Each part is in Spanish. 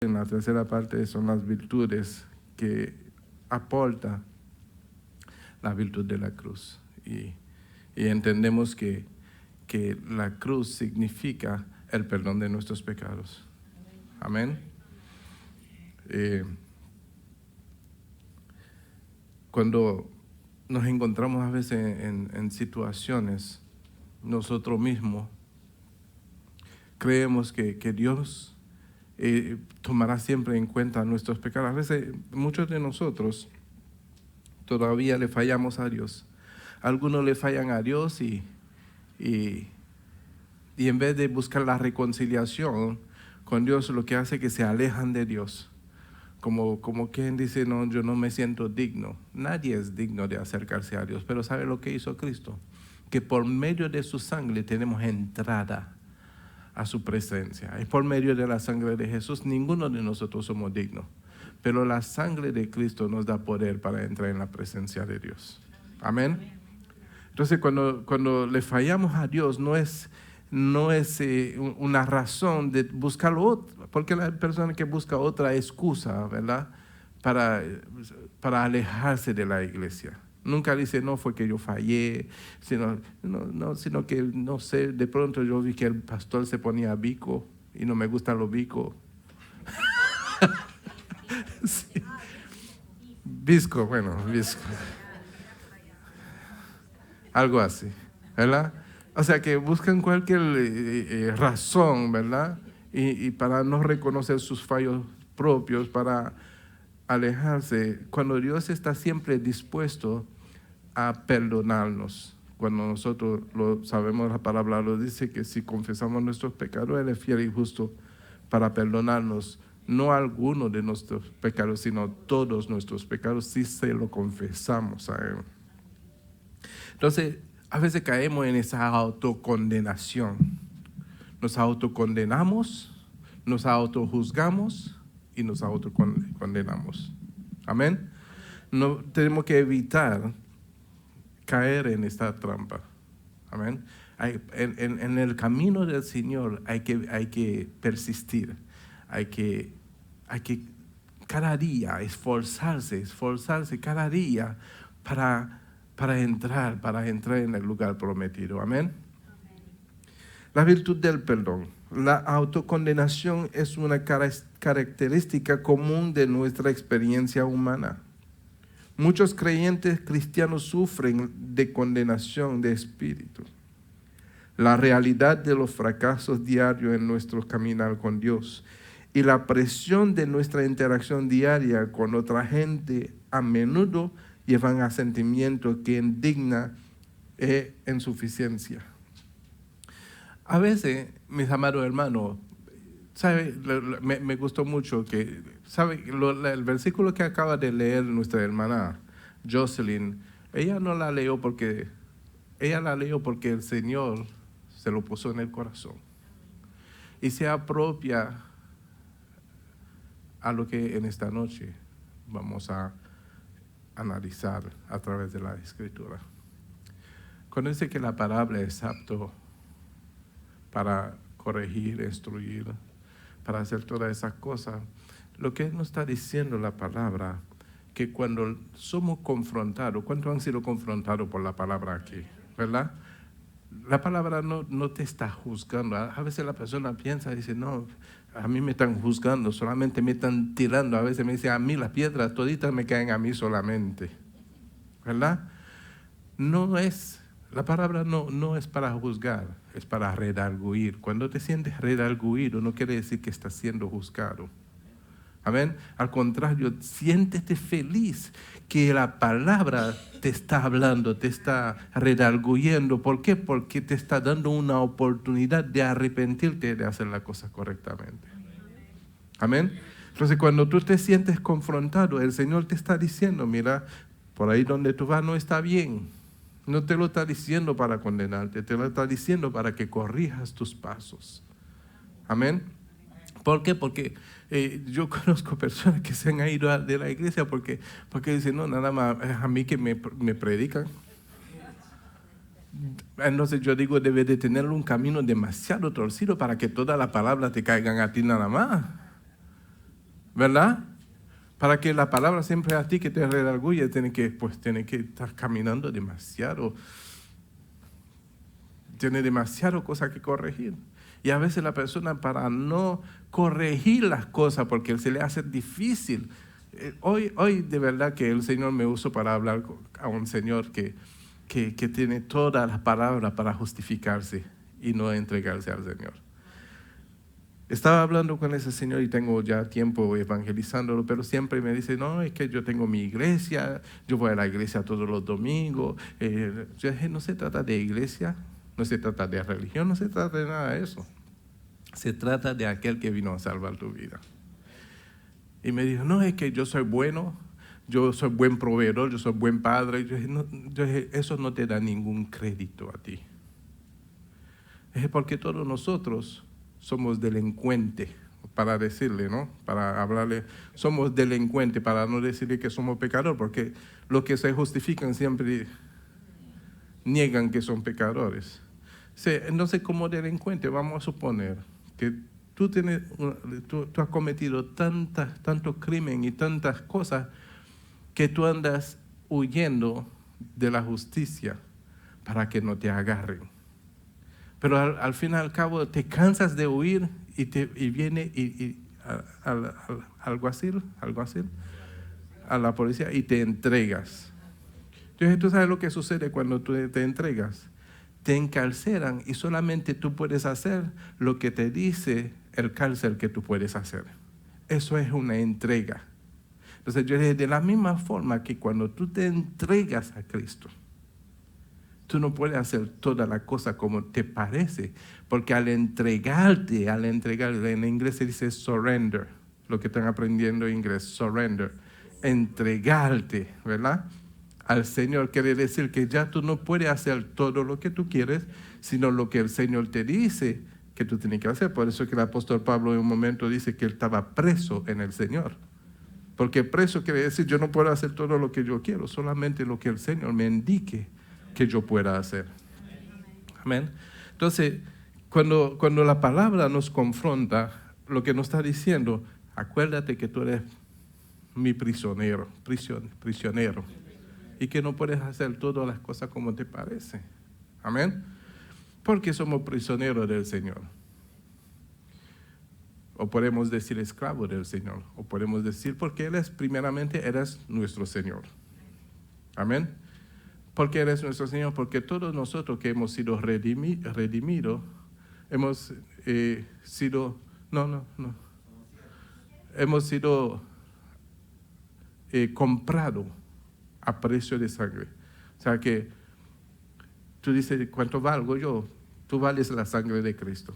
en la tercera parte son las virtudes que aporta la virtud de la cruz. Y entendemos que la cruz significa el perdón de nuestros pecados. Amén. Cuando nos encontramos a veces en situaciones, nosotros mismos creemos que Dios tomará siempre en cuenta nuestros pecados. A veces muchos de nosotros todavía le fallamos a Dios. Algunos le fallan a Dios y en vez de buscar la reconciliación con Dios, lo que hace es que se alejan de Dios. Como quien dice, no, yo no me siento digno. Nadie es digno de acercarse a Dios, pero ¿sabe lo que hizo Cristo? Que por medio de su sangre tenemos entrada a su presencia. Y por medio de la sangre de Jesús, ninguno de nosotros somos dignos. Pero la sangre de Cristo nos da poder para entrar en la presencia de Dios. Amén. Entonces, cuando le fallamos a Dios, no es una razón de buscar otra, porque la persona que busca otra excusa, ¿verdad? Para alejarse de la iglesia. Nunca dice, no, fue que yo fallé, sino que, no sé, de pronto yo vi que el pastor se ponía bico y no me gustan los bicos. Sí. Visco, bueno, visco. Algo así, ¿verdad? O sea, que buscan cualquier razón, ¿verdad? Y para no reconocer sus fallos propios, para alejarse, cuando Dios está siempre dispuesto a perdonarnos. Cuando nosotros lo sabemos, la palabra lo dice, que si confesamos nuestros pecados, Él es fiel y justo para perdonarnos, no algunos de nuestros pecados, sino todos nuestros pecados, si se lo confesamos a Él. Entonces, a veces caemos en esa autocondenación. Nos autocondenamos, nos autojuzgamos y nos autocondenamos. Amén. No tenemos que evitar caer en esta trampa. Amén. En el camino del Señor hay que persistir. Hay que cada día esforzarse cada día para entrar en el lugar prometido. Amén. La virtud del perdón. La autocondenación es una característica común de nuestra experiencia humana. Muchos creyentes cristianos sufren de condenación de espíritu. La realidad de los fracasos diarios en nuestro caminar con Dios y la presión de nuestra interacción diaria con otra gente a menudo llevan a sentimientos que indignan e insuficiencia. A veces, mis amados hermanos, ¿sabe? Me gustó mucho que, ¿sabe? El versículo que acaba de leer nuestra hermana Jocelyn, ella la leyó porque el Señor se lo puso en el corazón. Y se apropia a lo que en esta noche vamos a analizar a través de la Escritura. Conoce que la palabra es apto para corregir, instruir, para hacer todas esas cosas. Lo que nos está diciendo la palabra, que cuando somos confrontados, ¿cuántos han sido confrontados por la palabra aquí? ¿Verdad? La palabra no te está juzgando. A veces la persona piensa y dice, no, a mí me están juzgando, solamente me están tirando. A veces me dice, a mí las piedras toditas me caen a mí solamente. ¿Verdad? La palabra no es para juzgar, es para redarguir. Cuando te sientes redarguido, no quiere decir que estás siendo juzgado. Amén. Al contrario, siéntete feliz que la palabra te está hablando, te está redarguyendo. ¿Por qué? Porque te está dando una oportunidad de arrepentirte de hacer la cosa correctamente. Amén. Entonces, cuando tú te sientes confrontado, el Señor te está diciendo, mira, por ahí donde tú vas no está bien. No te lo está diciendo para condenarte, te lo está diciendo para que corrijas tus pasos. Amén. ¿Por qué? Porque yo conozco personas que se han ido de la iglesia porque dicen, no, nada más a mí que me predican. Entonces yo digo, debe de tener un camino demasiado torcido para que toda la palabra te caigan a ti nada más. ¿verdad? Para que la palabra siempre a ti que te redarguye, tiene que estar caminando demasiado. Tiene demasiado cosas que corregir. Y a veces la persona, para no corregir las cosas porque se le hace difícil. Hoy de verdad que el Señor me usó para hablar a un Señor que tiene todas las palabras para justificarse y no entregarse al Señor. Estaba hablando con ese señor y tengo ya tiempo evangelizándolo, pero siempre me dice, no, es que yo tengo mi iglesia, yo voy a la iglesia todos los domingos. Yo dije, no se trata de iglesia, no se trata de religión, no se trata de nada de eso. Se trata de aquel que vino a salvar tu vida. Y me dijo, no, es que yo soy bueno, yo soy buen proveedor, yo soy buen padre. Yo dije, eso no te da ningún crédito a ti. Es porque todos nosotros somos delincuentes, para decirle, ¿no? Para hablarle, somos delincuentes, para no decirle que somos pecadores, porque los que se justifican siempre niegan que son pecadores. Entonces, como delincuente, vamos a suponer que tú has cometido tanto crimen y tantas cosas que tú andas huyendo de la justicia para que no te agarren. Pero al fin y al cabo te cansas de huir y viene al alguacil, a la policía y te entregas. Entonces, ¿tú sabes lo que sucede cuando tú te entregas? Te encarcelan y solamente tú puedes hacer lo que te dice el cárcel que tú puedes hacer. Eso es una entrega. Entonces yo dije, de la misma forma que cuando tú te entregas a Cristo, tú no puedes hacer toda la cosa como te parece, porque al entregarte, en inglés se dice surrender, lo que están aprendiendo en inglés, surrender, entregarte, ¿verdad? Al Señor quiere decir que ya tú no puedes hacer todo lo que tú quieres, sino lo que el Señor te dice que tú tienes que hacer. Por eso que el apóstol Pablo en un momento dice que él estaba preso en el Señor. Porque preso quiere decir yo no puedo hacer todo lo que yo quiero, solamente lo que el Señor me indique que yo pueda hacer. Amén. Entonces, cuando la palabra nos confronta, lo que nos está diciendo, acuérdate que tú eres mi prisionero, y que no puedes hacer todas las cosas como te parece. Amén. Porque somos prisioneros del Señor. O podemos decir esclavo del Señor. O podemos decir porque Él primeramente eres nuestro Señor. Amén. Porque eres nuestro Señor, porque todos nosotros que hemos sido redimidos, hemos sido, hemos sido comprados a precio de sangre. O sea que tú dices, ¿cuánto valgo yo? Tú vales la sangre de Cristo.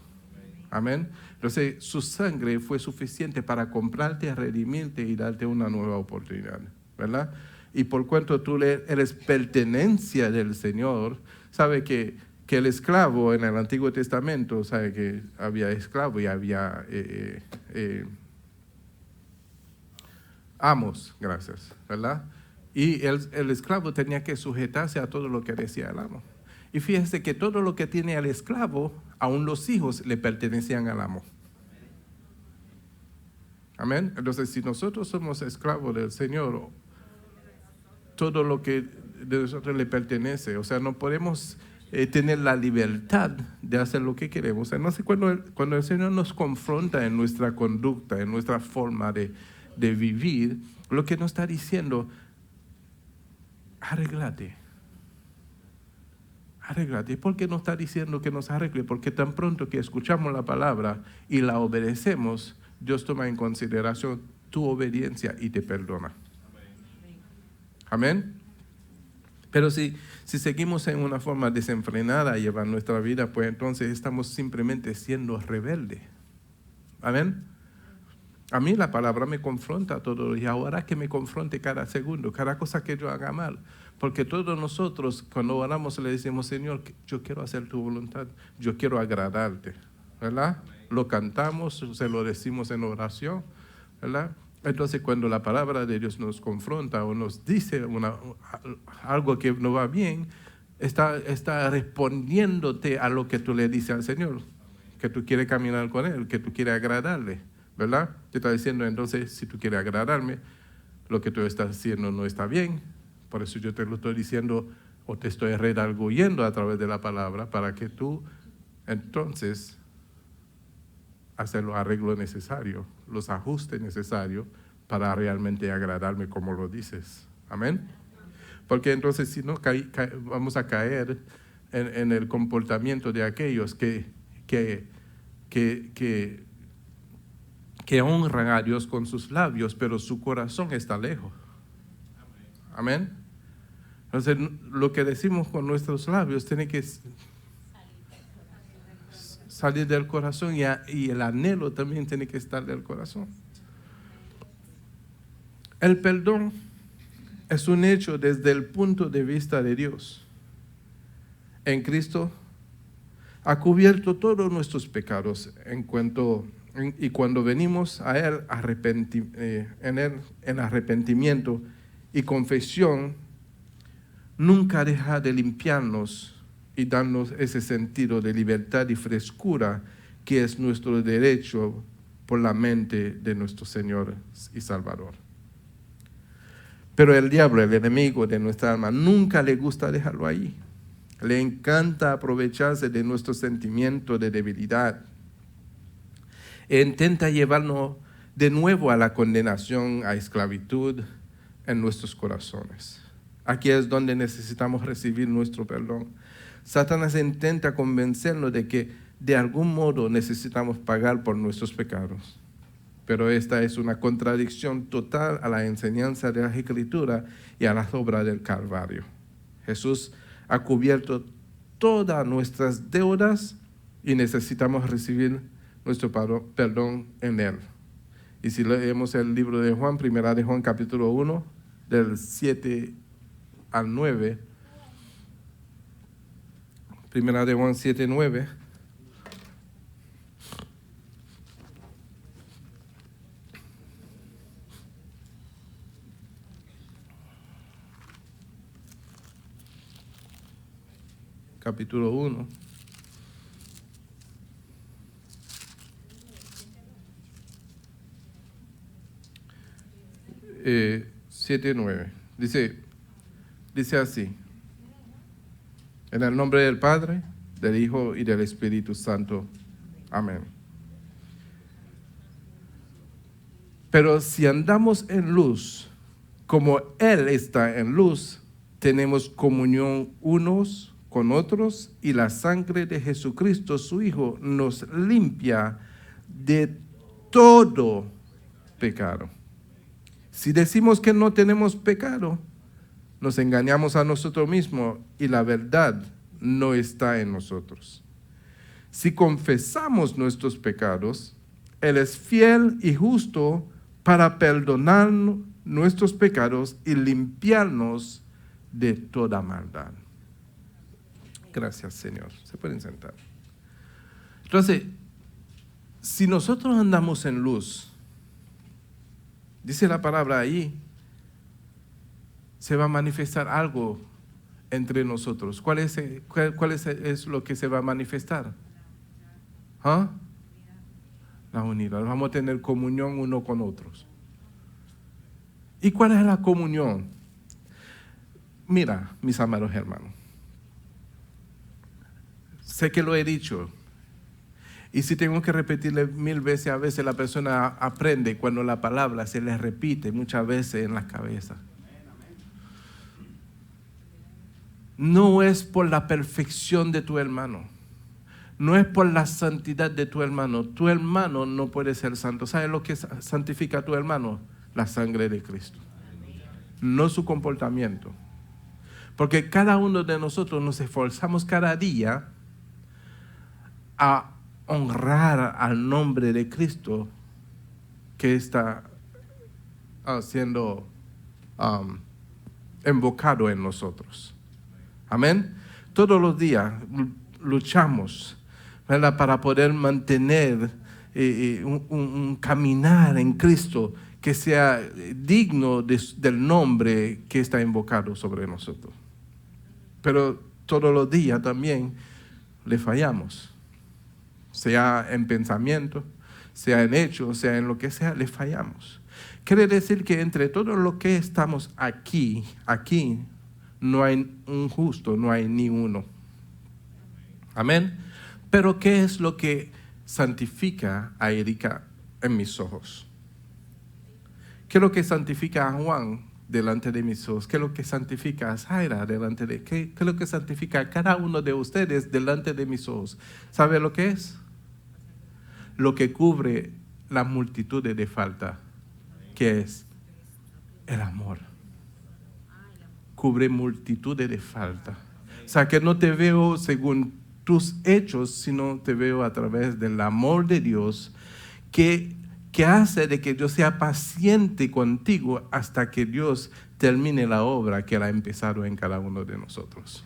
Amén. Entonces, su sangre fue suficiente para comprarte, redimirte y darte una nueva oportunidad, ¿verdad? Y por cuanto tú eres pertenencia del Señor, sabe que el esclavo en el Antiguo Testamento, sabe que había esclavo y había amos, gracias, ¿verdad? Y el esclavo tenía que sujetarse a todo lo que decía el amo. Y fíjese que todo lo que tiene el esclavo, aún los hijos le pertenecían al amo. Amén. Entonces, si nosotros somos esclavos del Señor, todo lo que de nosotros le pertenece, o sea, no podemos tener la libertad de hacer lo que queremos. Entonces, cuando el Señor nos confronta en nuestra conducta, en nuestra forma de vivir, lo que nos está diciendo, arréglate. Arréglate. ¿Por qué nos está diciendo que nos arregle? Porque tan pronto que escuchamos la palabra y la obedecemos, Dios toma en consideración tu obediencia y te perdona. Amén. Pero si seguimos en una forma desenfrenada a llevar nuestra vida, pues entonces estamos simplemente siendo rebeldes. Amén. A mí la palabra me confronta todo y ahora que me confronte cada segundo, cada cosa que yo haga mal. Porque todos nosotros cuando oramos le decimos, Señor, yo quiero hacer tu voluntad, yo quiero agradarte, ¿verdad? Lo cantamos, se lo decimos en oración, ¿verdad? Entonces cuando la palabra de Dios nos confronta o nos dice algo que no va bien, está respondiéndote a lo que tú le dices al Señor, que tú quieres caminar con Él, que tú quieres agradarle. ¿verdad? Te está diciendo, entonces, si tú quieres agradarme, lo que tú estás haciendo no está bien. Por eso yo te lo estoy diciendo o te estoy redarguyendo a través de la palabra para que tú, entonces, hacer los arreglos necesarios, los ajustes necesarios para realmente agradarme como lo dices. Amén. Porque entonces si no, vamos a caer en el comportamiento de aquellos que honran a Dios con sus labios, pero su corazón está lejos. Amén. Entonces, lo que decimos con nuestros labios tiene que salir del corazón y el anhelo también tiene que estar del corazón. El perdón es un hecho desde el punto de vista de Dios. En Cristo ha cubierto todos nuestros pecados y cuando venimos a Él en arrepentimiento y confesión, nunca deja de limpiarnos y darnos ese sentido de libertad y frescura que es nuestro derecho por la mente de nuestro Señor y Salvador. Pero el diablo, el enemigo de nuestra alma, nunca le gusta dejarlo ahí. Le encanta aprovecharse de nuestro sentimiento de debilidad e intenta llevarnos de nuevo a la condenación, a esclavitud en nuestros corazones. Aquí es donde necesitamos recibir nuestro perdón. Satanás intenta convencernos de que de algún modo necesitamos pagar por nuestros pecados. Pero esta es una contradicción total a la enseñanza de la Escritura y a las obras del Calvario. Jesús ha cubierto todas nuestras deudas y necesitamos recibir nuestro perdón en Él. Y si leemos el libro de Juan, primera de Juan capítulo 1, del 7 al 9, primera de Juan 7, 9, capítulo 1, eh, 7, 9, dice así: en el nombre del Padre, del Hijo y del Espíritu Santo. Amén. Pero si andamos en luz, como Él está en luz, tenemos comunión unos con otros y la sangre de Jesucristo, su Hijo, nos limpia de todo pecado. Si decimos que no tenemos pecado, nos engañamos a nosotros mismos y la verdad no está en nosotros. Si confesamos nuestros pecados, Él es fiel y justo para perdonar nuestros pecados y limpiarnos de toda maldad. Gracias, Señor. Se pueden sentar. Entonces, si nosotros andamos en luz, dice la palabra ahí, se va a manifestar algo entre nosotros. ¿Cuál es lo que se va a manifestar? ¿Ah? La unidad. Vamos a tener comunión uno con otros. ¿Y cuál es la comunión? Mira, mis amados hermanos, sé que lo he dicho, y si tengo que repetirle 1000 veces, a veces la persona aprende cuando la palabra se le repite muchas veces en la cabeza. No es por la perfección de tu hermano, no es por la santidad de tu hermano. Tu hermano no puede ser santo. ¿Sabes lo que santifica a tu hermano? La sangre de Cristo, no su comportamiento. Porque cada uno de nosotros nos esforzamos cada día a honrar al nombre de Cristo que está siendo invocado en nosotros. Amén. Todos los días luchamos, ¿verdad?, para poder mantener un caminar en Cristo que sea digno del nombre que está invocado sobre nosotros. Pero todos los días también le fallamos, sea en pensamiento, sea en hechos, sea en lo que sea, le fallamos. Quiere decir que entre todo lo que estamos aquí, no hay un justo, no hay ni uno. Amén. Pero ¿qué es lo que santifica a Erika en mis ojos? ¿Qué es lo que santifica a Juan delante de mis ojos? ¿Qué es lo que santifica a Zaira delante de qué es lo que santifica a cada uno de ustedes delante de mis ojos? ¿Sabe lo que es? Lo que cubre las multitudes de falta, que es el amor. Cubre multitudes de falta. O sea, que no te veo según tus hechos, sino te veo a través del amor de Dios que hace de que yo sea paciente contigo hasta que Dios termine la obra que Él ha empezado en cada uno de nosotros.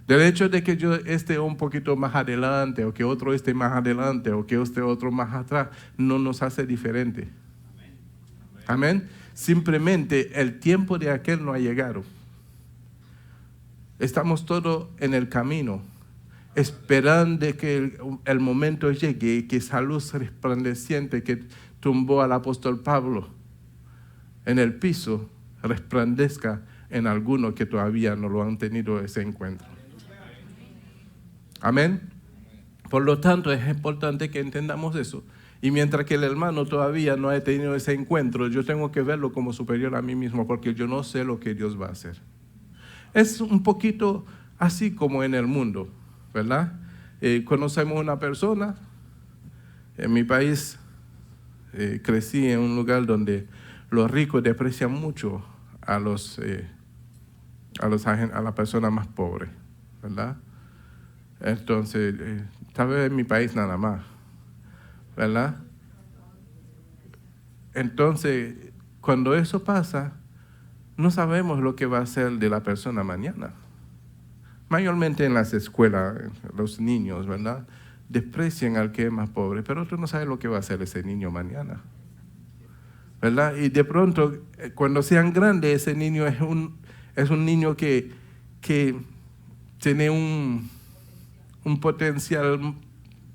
Del hecho de que yo esté un poquito más adelante, o que otro esté más adelante, o que esté otro más atrás, no nos hace diferente. Amén. Simplemente el tiempo de aquel no ha llegado. Estamos todos en el camino, esperando que el momento llegue y que esa luz resplandeciente que tumbó al apóstol Pablo en el piso resplandezca en algunos que todavía no lo han tenido ese encuentro. Amén. Por lo tanto, es importante que entendamos eso. Y mientras que el hermano todavía no ha tenido ese encuentro, yo tengo que verlo como superior a mí mismo, porque yo no sé lo que Dios va a hacer. Es un poquito así como en el mundo, ¿verdad? Conocemos una persona. En mi país crecí en un lugar donde los ricos desprecian mucho a la persona más pobre, ¿verdad? Entonces, tal vez en mi país nada más, ¿verdad? Entonces, cuando eso pasa, no sabemos lo que va a ser de la persona mañana. Mayormente en las escuelas, los niños, ¿verdad? Desprecian al que es más pobre, pero tú no sabes lo que va a hacer ese niño mañana, ¿verdad? Y de pronto, cuando sean grandes, ese niño es un niño que tiene un potencial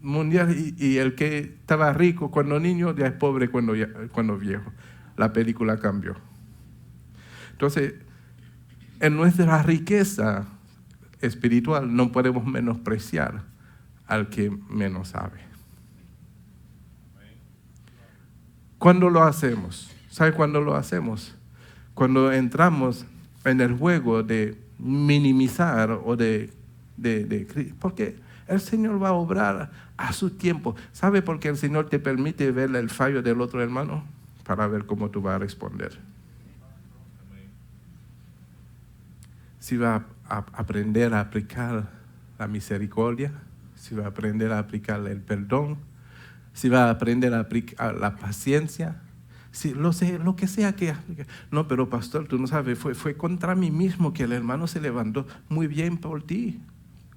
mundial y el que estaba rico cuando niño ya es pobre cuando viejo. La película cambió. Entonces, en nuestra riqueza espiritual no podemos menospreciar al que menos sabe. ¿Cuándo lo hacemos? ¿Sabe cuándo lo hacemos? Cuando entramos en el juego de minimizar o porque el Señor va a obrar a su tiempo. ¿Sabe por qué el Señor te permite ver el fallo del otro hermano? Para ver cómo tú vas a responder. Si va a aprender a aplicar la misericordia, si va a aprender a aplicar el perdón, si va a aprender a aplicar la paciencia, si lo que sea que aplique. No, pero pastor, tú no sabes, fue contra mí mismo que el hermano se levantó. Muy bien por ti,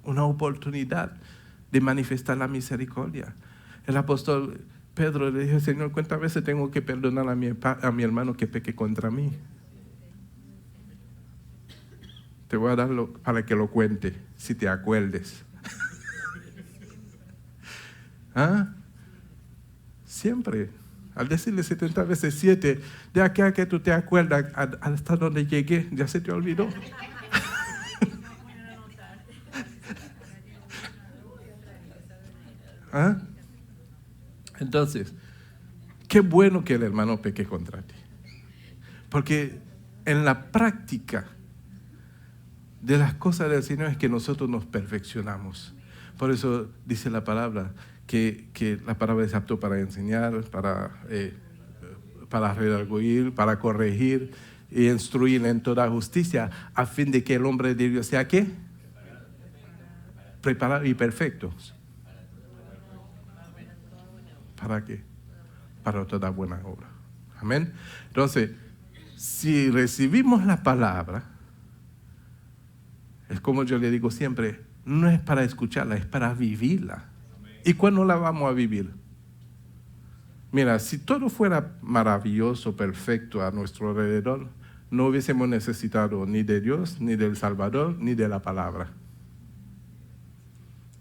una oportunidad de manifestar la misericordia. El apóstol Pedro le dijo, Señor, ¿cuántas veces tengo que perdonar a mi hermano que peque contra mí? Te voy a dar para que lo cuente, si te acuerdes. ¿Ah? Siempre. Al decirle 70 veces 7, de aquí a que tú te acuerdas hasta donde llegué, ya se te olvidó. ¿Ah? Entonces, qué bueno que el hermano peque contra ti. Porque en la práctica de las cosas del Señor es que nosotros nos perfeccionamos. Por eso dice la palabra que la palabra es apto para enseñar, para redarguir, para corregir y instruir en toda justicia, a fin de que el hombre de Dios sea ¿qué? Preparado y perfecto. ¿Para qué? Para toda buena obra. Amén. Entonces, si recibimos la palabra, es como yo le digo siempre, no es para escucharla, es para vivirla. ¿Y cuándo la vamos a vivir? Mira, si todo fuera maravilloso, perfecto a nuestro alrededor, no hubiésemos necesitado ni de Dios, ni del Salvador, ni de la palabra,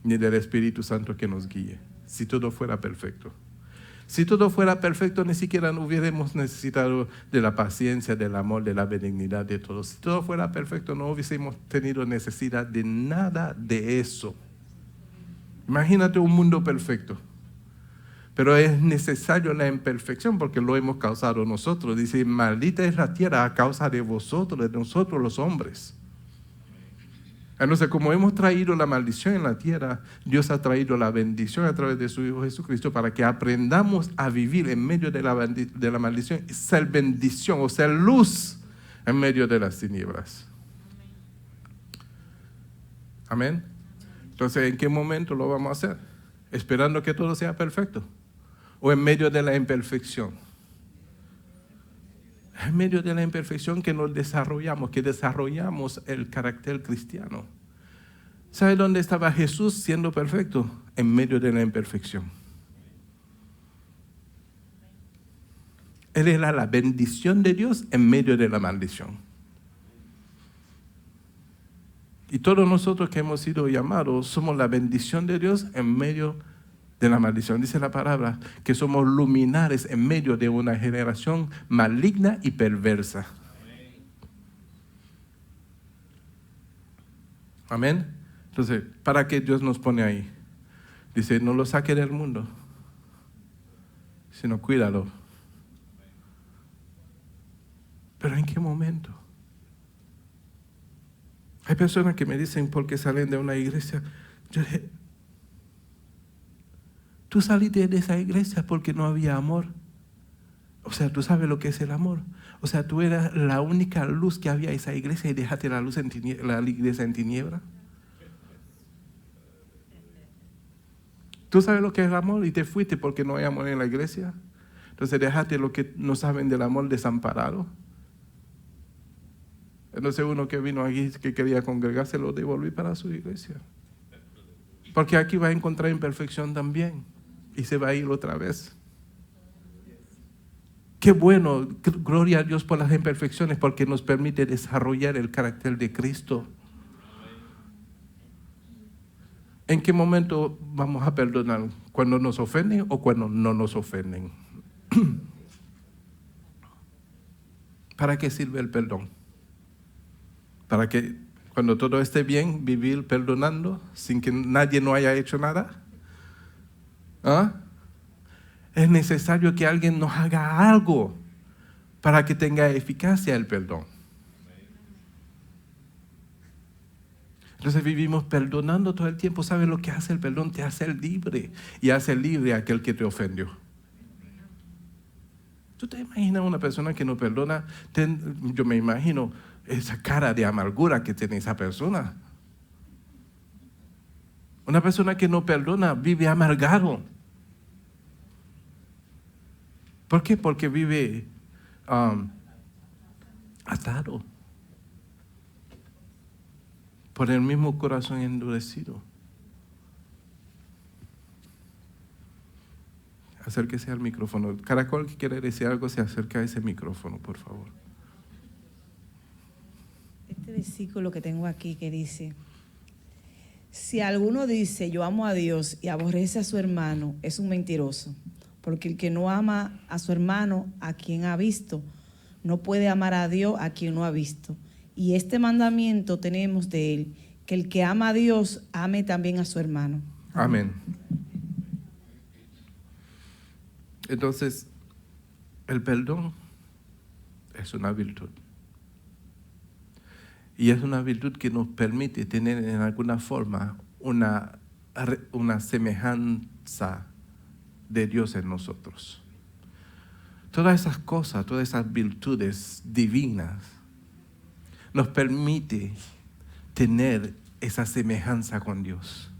ni del Espíritu Santo que nos guíe, si todo fuera perfecto. Si todo fuera perfecto, ni siquiera no hubiéramos necesitado de la paciencia, del amor, de la benignidad, de todo. Si todo fuera perfecto, no hubiésemos tenido necesidad de nada de eso. Imagínate un mundo perfecto. Pero es necesario la imperfección porque lo hemos causado nosotros. Dice, maldita es la tierra a causa de vosotros, de nosotros los hombres. Entonces, como hemos traído la maldición en la tierra, Dios ha traído la bendición a través de su Hijo Jesucristo para que aprendamos a vivir en medio de la maldición y ser bendición o ser luz en medio de las tinieblas. Amén. Entonces, ¿en qué momento lo vamos a hacer? ¿Esperando que todo sea perfecto? ¿O en medio de la imperfección? En medio de la imperfección que nos desarrollamos, que desarrollamos el carácter cristiano. ¿Sabe dónde estaba Jesús siendo perfecto? En medio de la imperfección. Él era la bendición de Dios en medio de la maldición. Y todos nosotros que hemos sido llamados somos la bendición de Dios en medio de la maldición. Dice la palabra que somos luminares en medio de una generación maligna y perversa. Amén. Entonces, ¿para qué Dios nos pone ahí? Dice, no lo saque del mundo, sino cuídalo. ¿Pero en qué momento? Hay personas que me dicen, ¿por qué salen de una iglesia? Yo dije, tú saliste de esa iglesia porque no había amor. O sea, tú sabes lo que es el amor. O sea, tú eras la única luz que había en esa iglesia y dejaste la luz la iglesia en tiniebla. Tú sabes lo que es el amor y te fuiste porque no hay amor en la iglesia. Entonces dejaste lo que no saben del amor desamparado. Entonces uno que vino aquí que quería congregarse lo devolví para su iglesia. Porque aquí va a encontrar imperfección también. Y se va a ir otra vez. Qué bueno, gloria a Dios por las imperfecciones porque nos permite desarrollar el carácter de Cristo. ¿En qué momento vamos a perdonar? ¿Cuando nos ofenden o cuando no nos ofenden? ¿Para qué sirve el perdón? ¿Para que cuando todo esté bien, vivir perdonando sin que nadie no haya hecho nada? ¿Ah? Es necesario que alguien nos haga algo para que tenga eficacia el perdón. Entonces vivimos perdonando todo el tiempo. ¿Sabes lo que hace el perdón? Te hace libre y hace libre a aquel que te ofendió. ¿Tú te imaginas una persona que no perdona? Yo me imagino esa cara de amargura que tiene esa persona. Una persona que no perdona vive amargado. ¿Por qué? Porque vive atado por el mismo corazón endurecido. Acérquese al micrófono. Caracol, que quiere decir algo, se acerca a ese micrófono, por favor. Este versículo que tengo aquí que dice, si alguno dice yo amo a Dios y aborrece a su hermano, es un mentiroso, porque el que no ama a su hermano, a quien ha visto, no puede amar a Dios a quien no ha visto. Y este mandamiento tenemos de él, que el que ama a Dios ame también a su hermano. Amén. Entonces, el perdón es una virtud. Y es una virtud que nos permite tener en alguna forma una semejanza de Dios en nosotros. Todas esas cosas, todas esas virtudes divinas nos permite tener esa semejanza con Dios.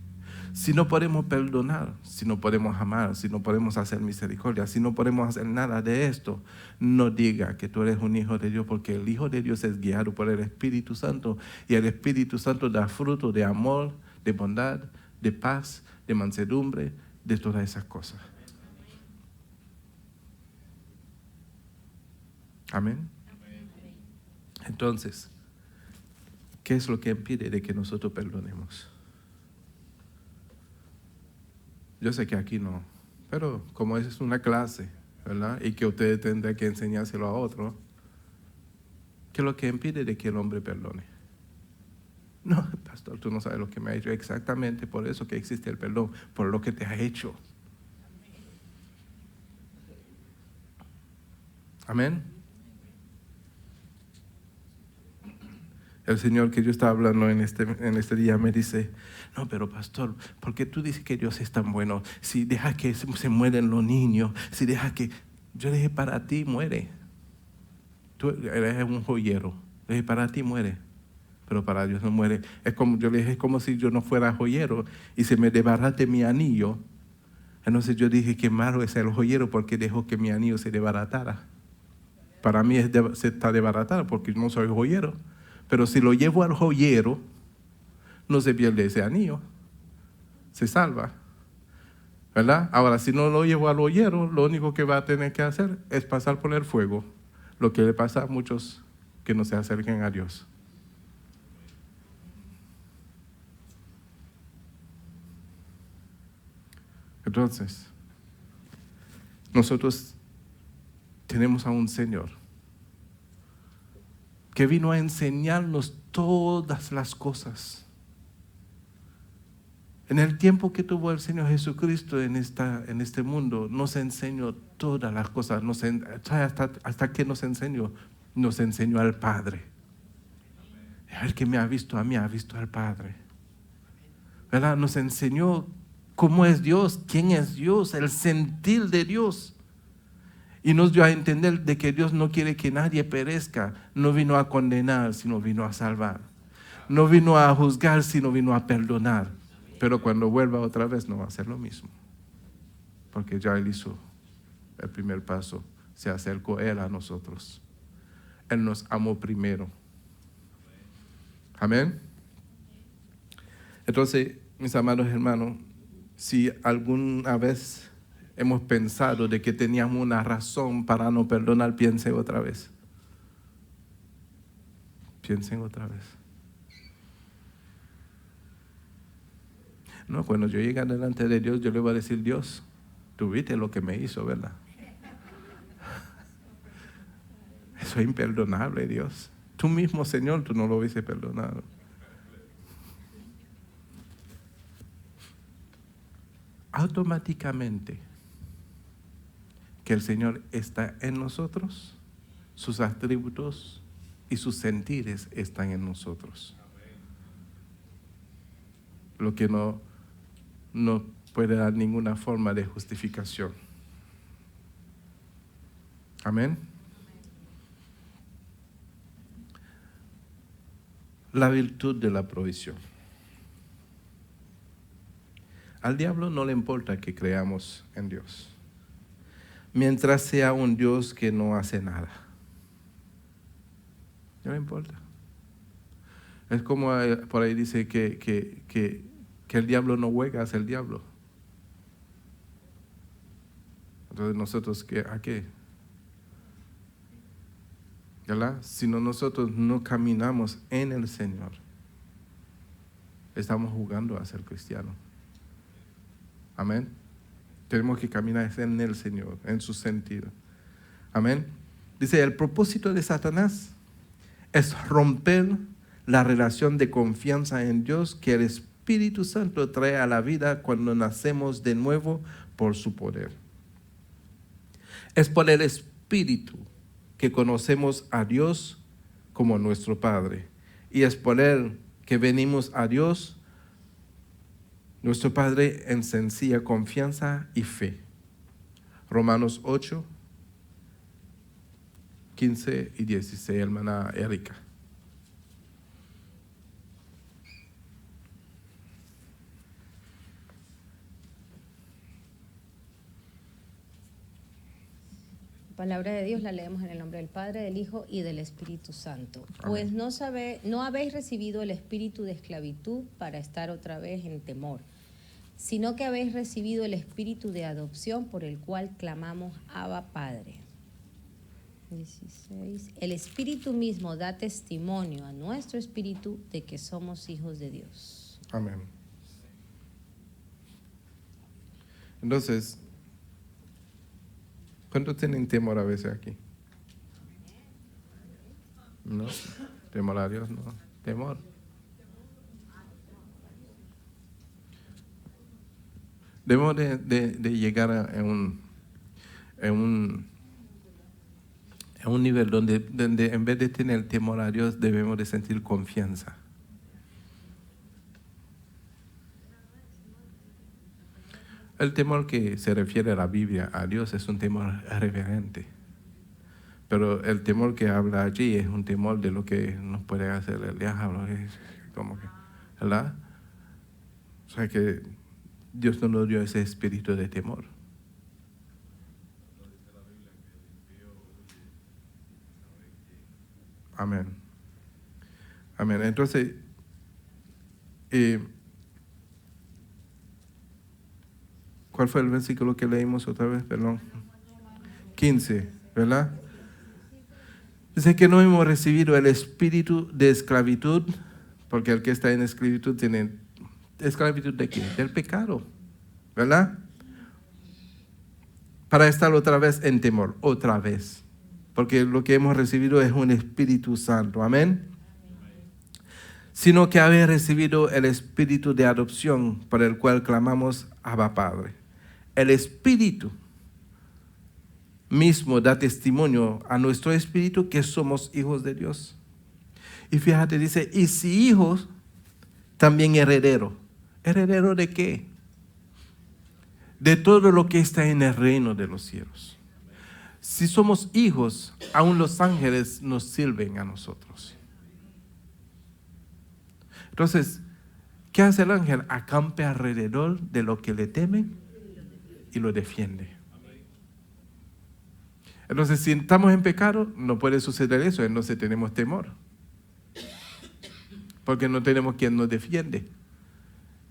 Si no podemos perdonar, si no podemos amar, si no podemos hacer misericordia, si no podemos hacer nada de esto, no diga que tú eres un hijo de Dios, porque el Hijo de Dios es guiado por el Espíritu Santo y el Espíritu Santo da fruto de amor, de bondad, de paz, de mansedumbre, de todas esas cosas. Amén. Entonces, ¿qué es lo que impide de que nosotros perdonemos? Yo sé que aquí no, Pero como es una clase, ¿verdad? Y que usted tendrá que enseñárselo a otro, ¿qué es lo que impide de que el hombre perdone? No, pastor, tú no sabes lo que me ha hecho. Exactamente por eso que existe el perdón, por lo que te ha hecho. Amén. El Señor que yo estaba hablando en este día me dice, no, pero pastor, ¿por qué tú dices que Dios es tan bueno? Si deja que se mueren los niños, si deja que... Yo dije, para ti muere. Tú eres un joyero. Le dije, para ti muere, pero para Dios no muere. Yo le dije, es como si yo no fuera joyero y se me desbarate mi anillo. Entonces yo dije, qué malo es el joyero porque dejó que mi anillo se desbaratara. Para mí se está desbaratado porque yo no soy joyero. Pero si lo llevo al joyero, no se pierde ese anillo. Se salva. ¿Verdad? Ahora, si no lo llevo al joyero, lo único que va a tener que hacer es pasar por el fuego. Lo que le pasa a muchos que no se acerquen a Dios. Entonces, nosotros tenemos a un Señor que vino a enseñarnos todas las cosas. En el tiempo que tuvo el Señor Jesucristo en este mundo, nos enseñó todas las cosas. ¿Hasta qué nos enseñó? Nos enseñó al Padre. El que me ha visto a mí, ha visto al Padre. ¿Verdad? Nos enseñó cómo es Dios, quién es Dios, el sentir de Dios. Y nos dio a entender de que Dios no quiere que nadie perezca. No vino a condenar, sino vino a salvar. No vino a juzgar, sino vino a perdonar. Pero cuando vuelva otra vez no va a ser lo mismo. Porque ya Él hizo el primer paso. Se acercó Él a nosotros. Él nos amó primero. Amén. Entonces, mis amados hermanos, si alguna vez hemos pensado de que teníamos una razón para no perdonar, piensen otra vez. Piensen otra vez. No, cuando yo llegue delante de Dios, yo le voy a decir, Dios, tú viste lo que me hizo, ¿verdad? Eso es imperdonable, Dios. Tú mismo, Señor, tú no lo hubiese perdonado. Automáticamente que el Señor está en nosotros, sus atributos y sus sentires están en nosotros. Lo que no puede dar ninguna forma de justificación. Amén. La virtud de la provisión. Al diablo no le importa que creamos en Dios, mientras sea un Dios que no hace nada. No le importa. Es como por ahí dice que el diablo no juega, es el diablo. Entonces nosotros, ¿a qué? ¿Verdad? Si nosotros no caminamos en el Señor, estamos jugando a ser cristianos. Amén. Tenemos que caminar en el Señor, en su sentido. Amén. Dice, el propósito de Satanás es romper la relación de confianza en Dios que el Espíritu Santo trae a la vida cuando nacemos de nuevo por su poder. Es por el Espíritu que conocemos a Dios como nuestro Padre. Y es por Él que venimos a Dios, nuestro Padre, en sencilla confianza y fe. Romanos 8, 15 y 16, hermana Erika. Palabra de Dios la leemos en el nombre del Padre, del Hijo y del Espíritu Santo. Pues no habéis recibido el espíritu de esclavitud para estar otra vez en temor, sino que habéis recibido el espíritu de adopción por el cual clamamos Abba Padre. 16. El Espíritu mismo da testimonio a nuestro espíritu de que somos hijos de Dios. Amén. Entonces, ¿Cuántos tienen temor a veces aquí? No, temor a Dios, no, temor. Debemos de llegar a un nivel donde en vez de tener temor a Dios, debemos de sentir confianza. El temor que se refiere a la Biblia, a Dios, es un temor reverente. Pero el temor que habla allí es un temor de lo que nos puede hacer el diablo. Es como que, ¿verdad? O sea que Dios no nos dio ese espíritu de temor. Amén. Amén. Entonces, ¿cuál fue el versículo que leímos otra vez? Perdón. 15, ¿verdad? Dice que no hemos recibido el espíritu de esclavitud, porque el que está en esclavitud tiene esclavitud de qué? Del pecado, ¿verdad? Para estar otra vez en temor, otra vez. Porque lo que hemos recibido es un Espíritu Santo, amén. Sino que habéis recibido el espíritu de adopción, por el cual clamamos Abba Padre. El Espíritu mismo da testimonio a nuestro espíritu que somos hijos de Dios. Y fíjate, dice, y si hijos, también heredero. ¿Heredero de qué? De todo lo que está en el reino de los cielos. Si somos hijos, aún los ángeles nos sirven a nosotros. Entonces, ¿qué hace el ángel? Acampa alrededor de lo que le temen y lo defiende. Entonces, si estamos en pecado, no puede suceder eso, entonces tenemos temor. Porque no tenemos quien nos defiende.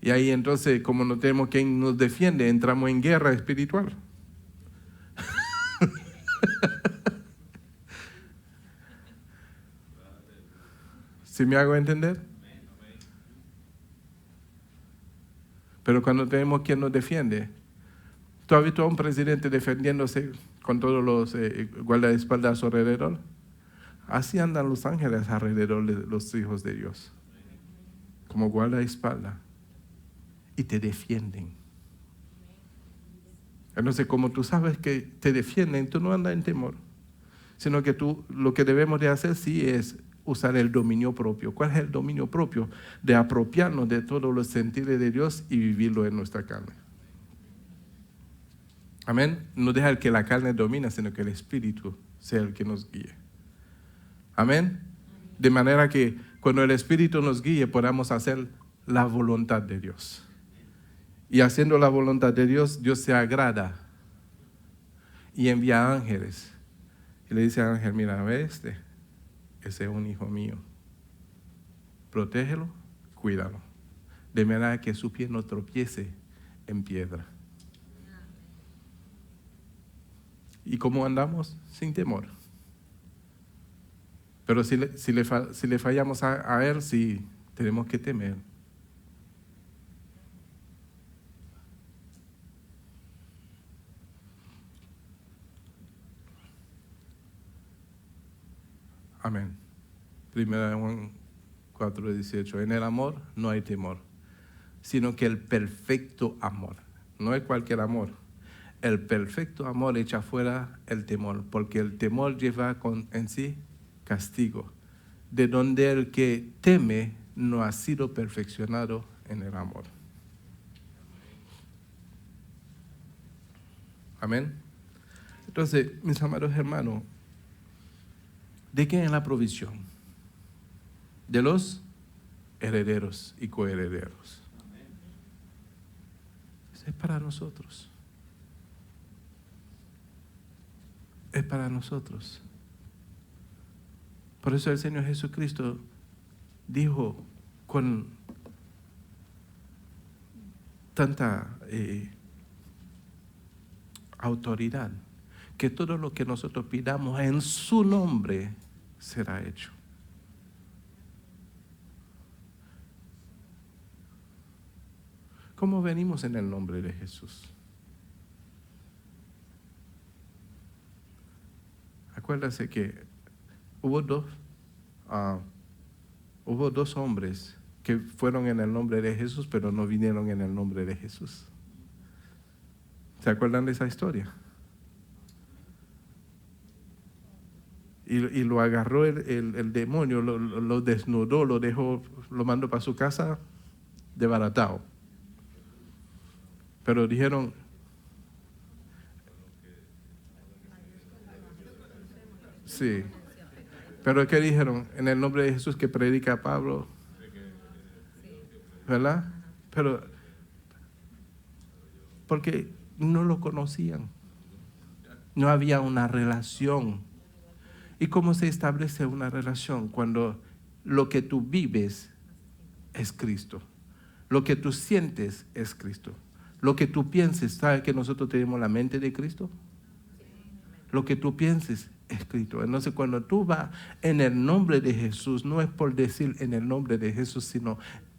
Y ahí entonces, como no tenemos quien nos defiende, entramos en guerra espiritual. ¿Sí me hago entender? Pero cuando tenemos quien nos defiende, ¿tú has visto a un presidente defendiéndose con todos los guardaespaldas a su alrededor? Así andan los ángeles alrededor de los hijos de Dios, como guardaespaldas, y te defienden. Entonces, como tú sabes que te defienden, tú no andas en temor, sino que tú, lo que debemos de hacer sí es usar el dominio propio. ¿Cuál es el dominio propio? De apropiarnos de todos los sentidos de Dios y vivirlo en nuestra carne. Amén. No dejar que la carne domine, sino que el Espíritu sea el que nos guíe. Amén. De manera que cuando el Espíritu nos guíe, podamos hacer la voluntad de Dios. Y haciendo la voluntad de Dios, Dios se agrada y envía ángeles. Y le dice al ángel, mira, ve ese es un hijo mío. Protégelo, cuídalo. De manera que su pie no tropiece en piedra. ¿Y cómo andamos? Sin temor. Pero si le fallamos a Él, sí, tenemos que temer. Amén. Primera de Juan 4:18. En el amor no hay temor, sino que el perfecto amor. No es cualquier amor. El perfecto amor echa fuera el temor, porque el temor lleva en sí castigo, de donde el que teme no ha sido perfeccionado en el amor. Amén. Entonces, mis amados hermanos, ¿de quién es la provisión? De los herederos y coherederos. Eso es para nosotros. Es para nosotros. Por eso el Señor Jesucristo dijo con tanta autoridad que todo lo que nosotros pidamos en su nombre será hecho. ¿Cómo venimos en el nombre de Jesús? acuérdase que hubo dos hombres que fueron en el nombre de Jesús, pero no vinieron en el nombre de Jesús. ¿Se acuerdan de esa historia? Y lo agarró el demonio, lo desnudó, lo dejó, lo mandó para su casa desbaratado. Pero dijeron, sí, pero ¿qué dijeron? En el nombre de Jesús que predica Pablo, ¿verdad? Pero, porque no lo conocían, no había una relación. ¿Y cómo se establece una relación? Cuando lo que tú vives es Cristo, lo que tú sientes es Cristo, lo que tú pienses. ¿Sabes que nosotros tenemos la mente de Cristo? Lo que tú pienses es Cristo. Entonces, cuando tú vas en el nombre de Jesús, no es por decir en el nombre de Jesús, sino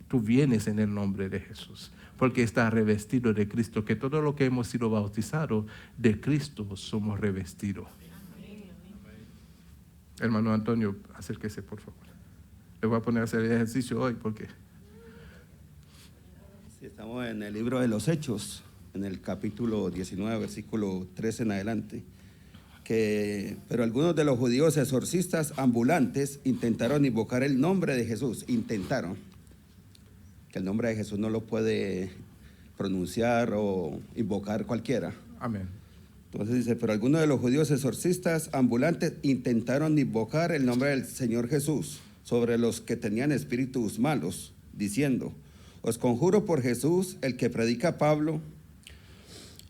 tú vienes en el nombre de Jesús, porque estás revestido de Cristo, que todo lo que hemos sido bautizados de Cristo somos revestidos. Hermano Antonio, acérquese, por favor. Le voy a poner a hacer el ejercicio hoy, porque... Sí, estamos en el libro de los Hechos, en el capítulo 19, versículo 13 en adelante. Pero algunos de los judíos exorcistas ambulantes intentaron invocar el nombre de Jesús. Intentaron. Que el nombre de Jesús no lo puede pronunciar o invocar cualquiera. Amén. Entonces dice, pero algunos de los judíos exorcistas ambulantes intentaron invocar el nombre del Señor Jesús sobre los que tenían espíritus malos, diciendo, os conjuro por Jesús, el que predica Pablo.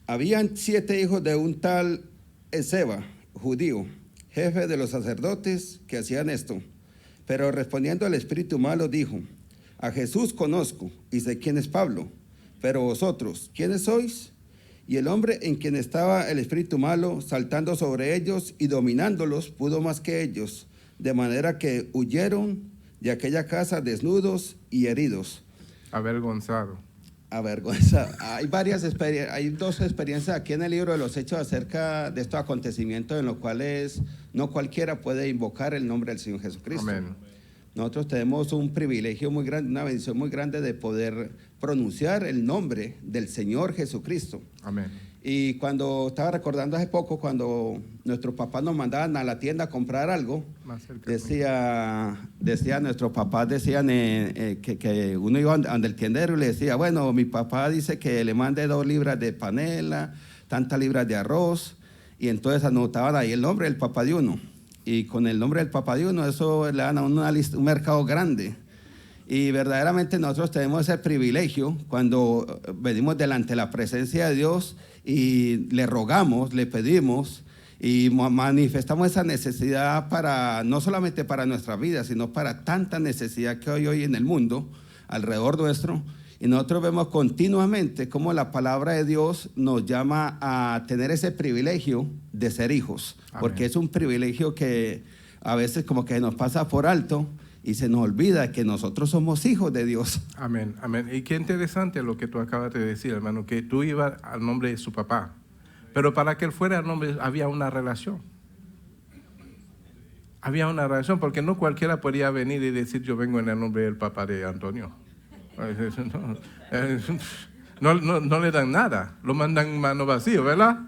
Habían 7 hijos de un tal Esceva, judío, jefe de los sacerdotes, que hacían esto. Pero respondiendo al espíritu malo, dijo, a Jesús conozco y sé quién es Pablo, pero vosotros, ¿quiénes sois? Y el hombre en quien estaba el espíritu malo, saltando sobre ellos y dominándolos, pudo más que ellos, de manera que huyeron de aquella casa desnudos y heridos. Avergonzado. Avergonzado. Hay 2 experiencias aquí en el libro de los Hechos acerca de estos acontecimientos en los cuales no cualquiera puede invocar el nombre del Señor Jesucristo. Amén. Nosotros tenemos un privilegio muy grande, una bendición muy grande de poder pronunciar el nombre del Señor Jesucristo. Amén. Y cuando estaba recordando hace poco, cuando nuestros papás nos mandaban a la tienda a comprar algo, nuestros papás decían que uno iba ante el tiendero y le decía, bueno, mi papá dice que le mande 2 libras de panela, tantas libras de arroz, y entonces anotaban ahí el nombre del papá de uno. Y con el nombre del papá de uno, eso le dan a uno un mercado grande. Y verdaderamente nosotros tenemos ese privilegio cuando venimos delante de la presencia de Dios y le rogamos, le pedimos y manifestamos esa necesidad para, no solamente para nuestra vida, sino para tanta necesidad que hay hoy en el mundo, alrededor nuestro. Y nosotros vemos continuamente cómo la palabra de Dios nos llama a tener ese privilegio de ser hijos. Amén. Porque es un privilegio que a veces como que nos pasa por alto y se nos olvida que nosotros somos hijos de Dios. Amén, amén. Y qué interesante lo que tú acabas de decir, hermano, que tú ibas al nombre de su papá. Pero para que él fuera al nombre había una relación. Había una relación, porque no cualquiera podía venir y decir yo vengo en el nombre del papá de Antonio. No le dan nada, lo mandan mano vacío, ¿verdad?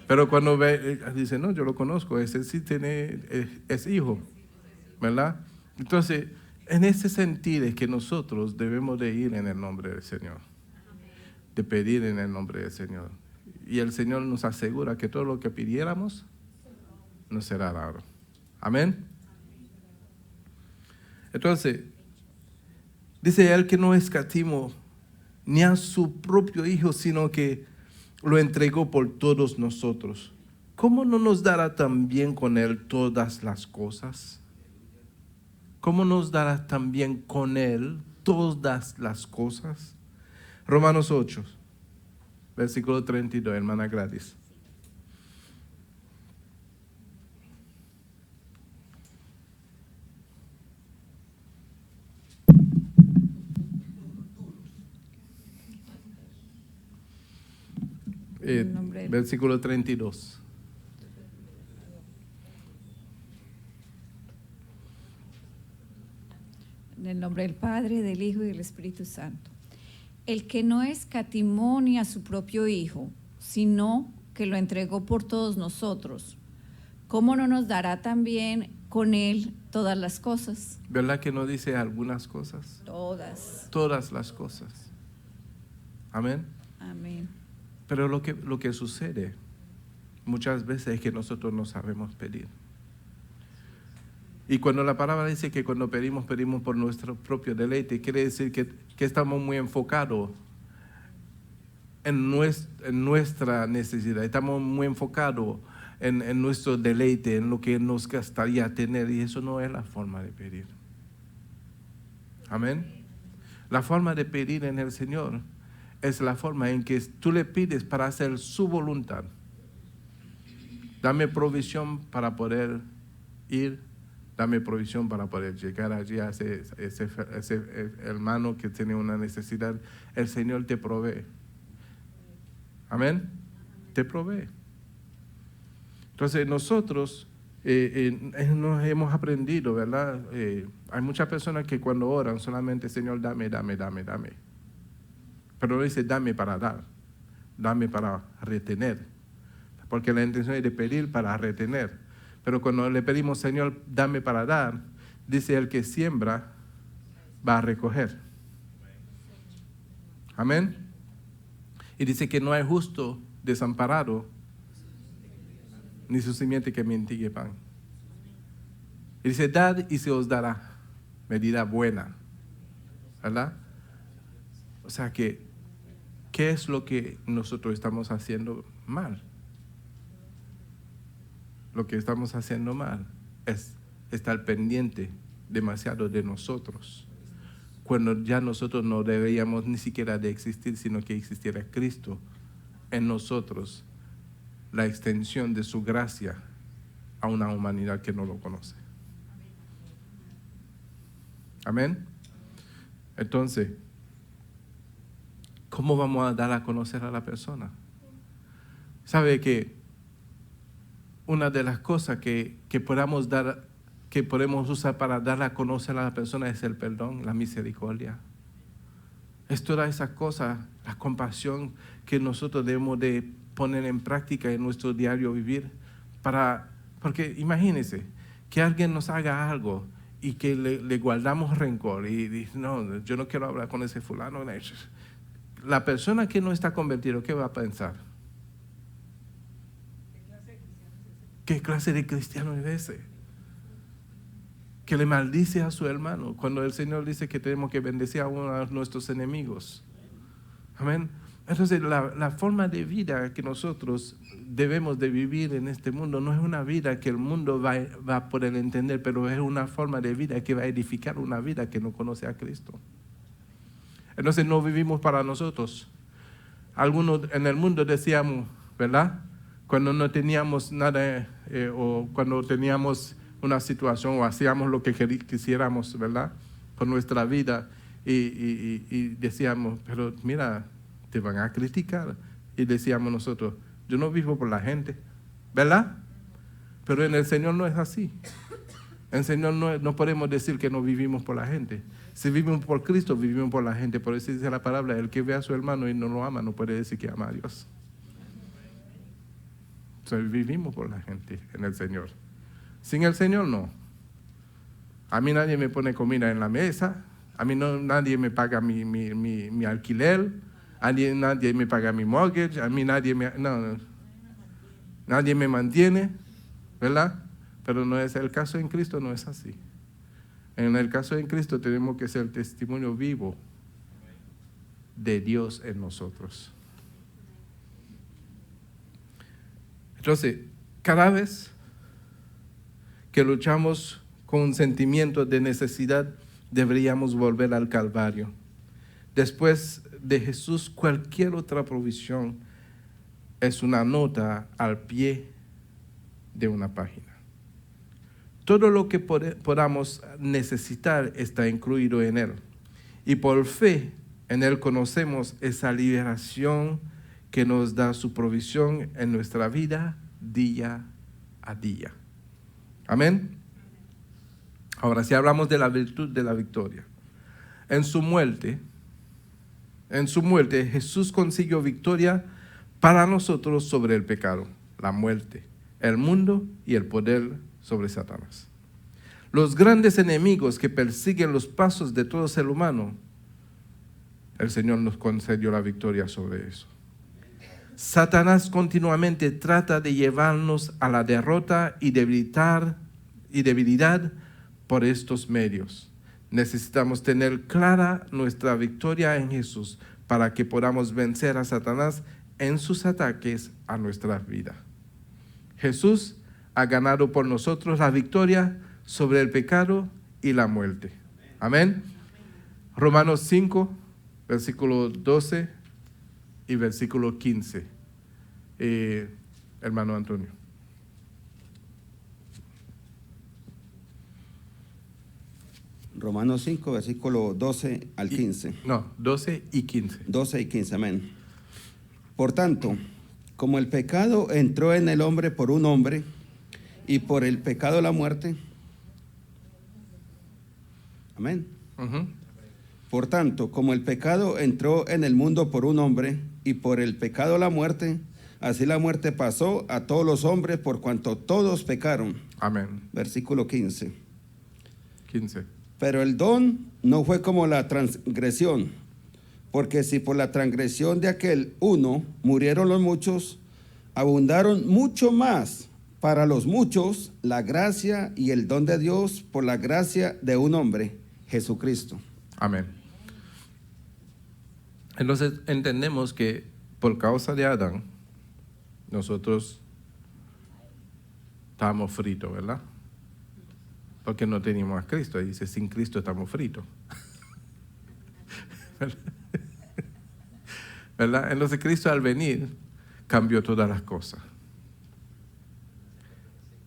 Pero cuando ve, dice, no, yo lo conozco, ese sí es hijo, ¿verdad? Entonces, en ese sentido es que nosotros debemos de ir en el nombre del Señor, de pedir en el nombre del Señor. Y el Señor nos asegura que todo lo que pidiéramos nos será dado. Amén. Entonces, dice él que no escatimó ni a su propio Hijo, sino que lo entregó por todos nosotros. ¿Cómo no nos dará también con él todas las cosas? ¿Cómo nos dará también con él todas las cosas? Romanos 8, versículo 32, hermana Gladys. Versículo 32. En el nombre del Padre, del Hijo y del Espíritu Santo. El que no escatimó ni a su propio Hijo, sino que lo entregó por todos nosotros, ¿cómo no nos dará también con Él todas las cosas? ¿Verdad que no dice algunas cosas? Todas. Todas las cosas. Amén. Amén. Pero lo que sucede muchas veces es que nosotros no sabemos pedir. Y cuando la palabra dice que cuando pedimos por nuestro propio deleite, quiere decir que estamos muy enfocados en nuestra necesidad, estamos muy enfocados en nuestro deleite, en lo que nos gustaría tener, y eso no es la forma de pedir. Amén. La forma de pedir en el Señor es la forma en que tú le pides para hacer su voluntad. Dame provisión para poder ir, dame provisión para poder llegar allí a ese hermano que tiene una necesidad. El Señor te provee. Amén. Te provee. Entonces nosotros nos hemos aprendido, ¿verdad? Hay muchas personas que cuando oran solamente, Señor, dame. Pero no dice dame para dar, dame para retener. Porque la intención es de pedir para retener. Pero cuando le pedimos, Señor, dame para dar, dice el que siembra va a recoger. Amén. Y dice que no hay justo desamparado, ni su simiente que mendigue pan. Y dice, dad y se os dará, medida buena, ¿verdad? O sea que, ¿qué es lo que nosotros estamos haciendo mal? Lo que estamos haciendo mal es estar pendiente demasiado de nosotros, cuando ya nosotros no deberíamos ni siquiera de existir, sino que existiera Cristo en nosotros, la extensión de su gracia a una humanidad que no lo conoce. Amén. Entonces, ¿cómo vamos a dar a conocer a la persona? ¿Sabe que una de las cosas que podamos dar, que podemos usar para dar a conocer a la persona es el perdón, la misericordia? Es toda esa cosa, la compasión que nosotros debemos de poner en práctica en nuestro diario vivir, porque imagínense que alguien nos haga algo y que le guardamos rencor y dice, no, yo no quiero hablar con ese fulano. La persona que no está convertido, ¿qué va a pensar? ¿Qué clase de cristiano es ese? Que le maldice a su hermano, cuando el Señor dice que tenemos que bendecir a uno de nuestros enemigos. Amén. Entonces, la forma de vida que nosotros debemos de vivir en este mundo no es una vida que el mundo va a poder entender, pero es una forma de vida que va a edificar una vida que no conoce a Cristo. Entonces, no vivimos para nosotros. Algunos en el mundo decíamos, ¿verdad? Cuando no teníamos nada o cuando teníamos una situación o hacíamos lo que quisiéramos, ¿verdad? Por nuestra vida y decíamos, pero mira, te van a criticar. Y decíamos nosotros, yo no vivo por la gente, ¿verdad? Pero en el Señor no es así. En el Señor no podemos decir que no vivimos por la gente. Si vivimos por Cristo, vivimos por la gente. Por eso dice la palabra, el que ve a su hermano y no lo ama, no puede decir que ama a Dios. Entonces vivimos por la gente en el Señor. Sin el Señor, no. A mí nadie me pone comida en la mesa. A mí nadie me paga mi alquiler. Nadie me paga mi mortgage. A mí nadie me mantiene, ¿verdad? Pero no es el caso en Cristo, no es así. En el caso en Cristo tenemos que ser testimonio vivo de Dios en nosotros. Entonces, cada vez que luchamos con un sentimiento de necesidad, deberíamos volver al Calvario. Después de Jesús, cualquier otra provisión es una nota al pie de una página. Todo lo que podamos necesitar está incluido en Él. Y por fe en Él conocemos esa liberación que nos da su provisión en nuestra vida día a día. Amén. Ahora, si hablamos de la virtud de la victoria, en su muerte, Jesús consiguió victoria para nosotros sobre el pecado, la muerte, el mundo y el poder sobre Satanás. Los grandes enemigos que persiguen los pasos de todo ser humano, el Señor nos concedió la victoria sobre eso. Satanás continuamente trata de llevarnos a la derrota y debilidad por estos medios. Necesitamos tener clara nuestra victoria en Jesús para que podamos vencer a Satanás en sus ataques a nuestras vidas. Jesús ha ganado por nosotros la victoria sobre el pecado y la muerte. Amén. Romanos 5, versículo 12 y versículo 15. Hermano Antonio. Romanos 5, versículo 12 al 15. 12 y 15. 12 y 15, amén. Por tanto, como el pecado entró en el hombre por un hombre, y por el pecado la muerte. Amén. Por tanto, como el pecado entró en el mundo por un hombre, y por el pecado la muerte, así la muerte pasó a todos los hombres por cuanto todos pecaron. Amén. Versículo 15. 15. Pero el don no fue como la transgresión, porque si por la transgresión de aquel uno murieron los muchos, abundaron mucho más para los muchos la gracia y el don de Dios por la gracia de un hombre, Jesucristo. Amén. Entonces entendemos que por causa de Adán, nosotros estábamos fritos, ¿verdad? Porque no teníamos a Cristo. Y dice, sin Cristo estamos fritos. ¿Verdad? Entonces Cristo al venir cambió todas las cosas.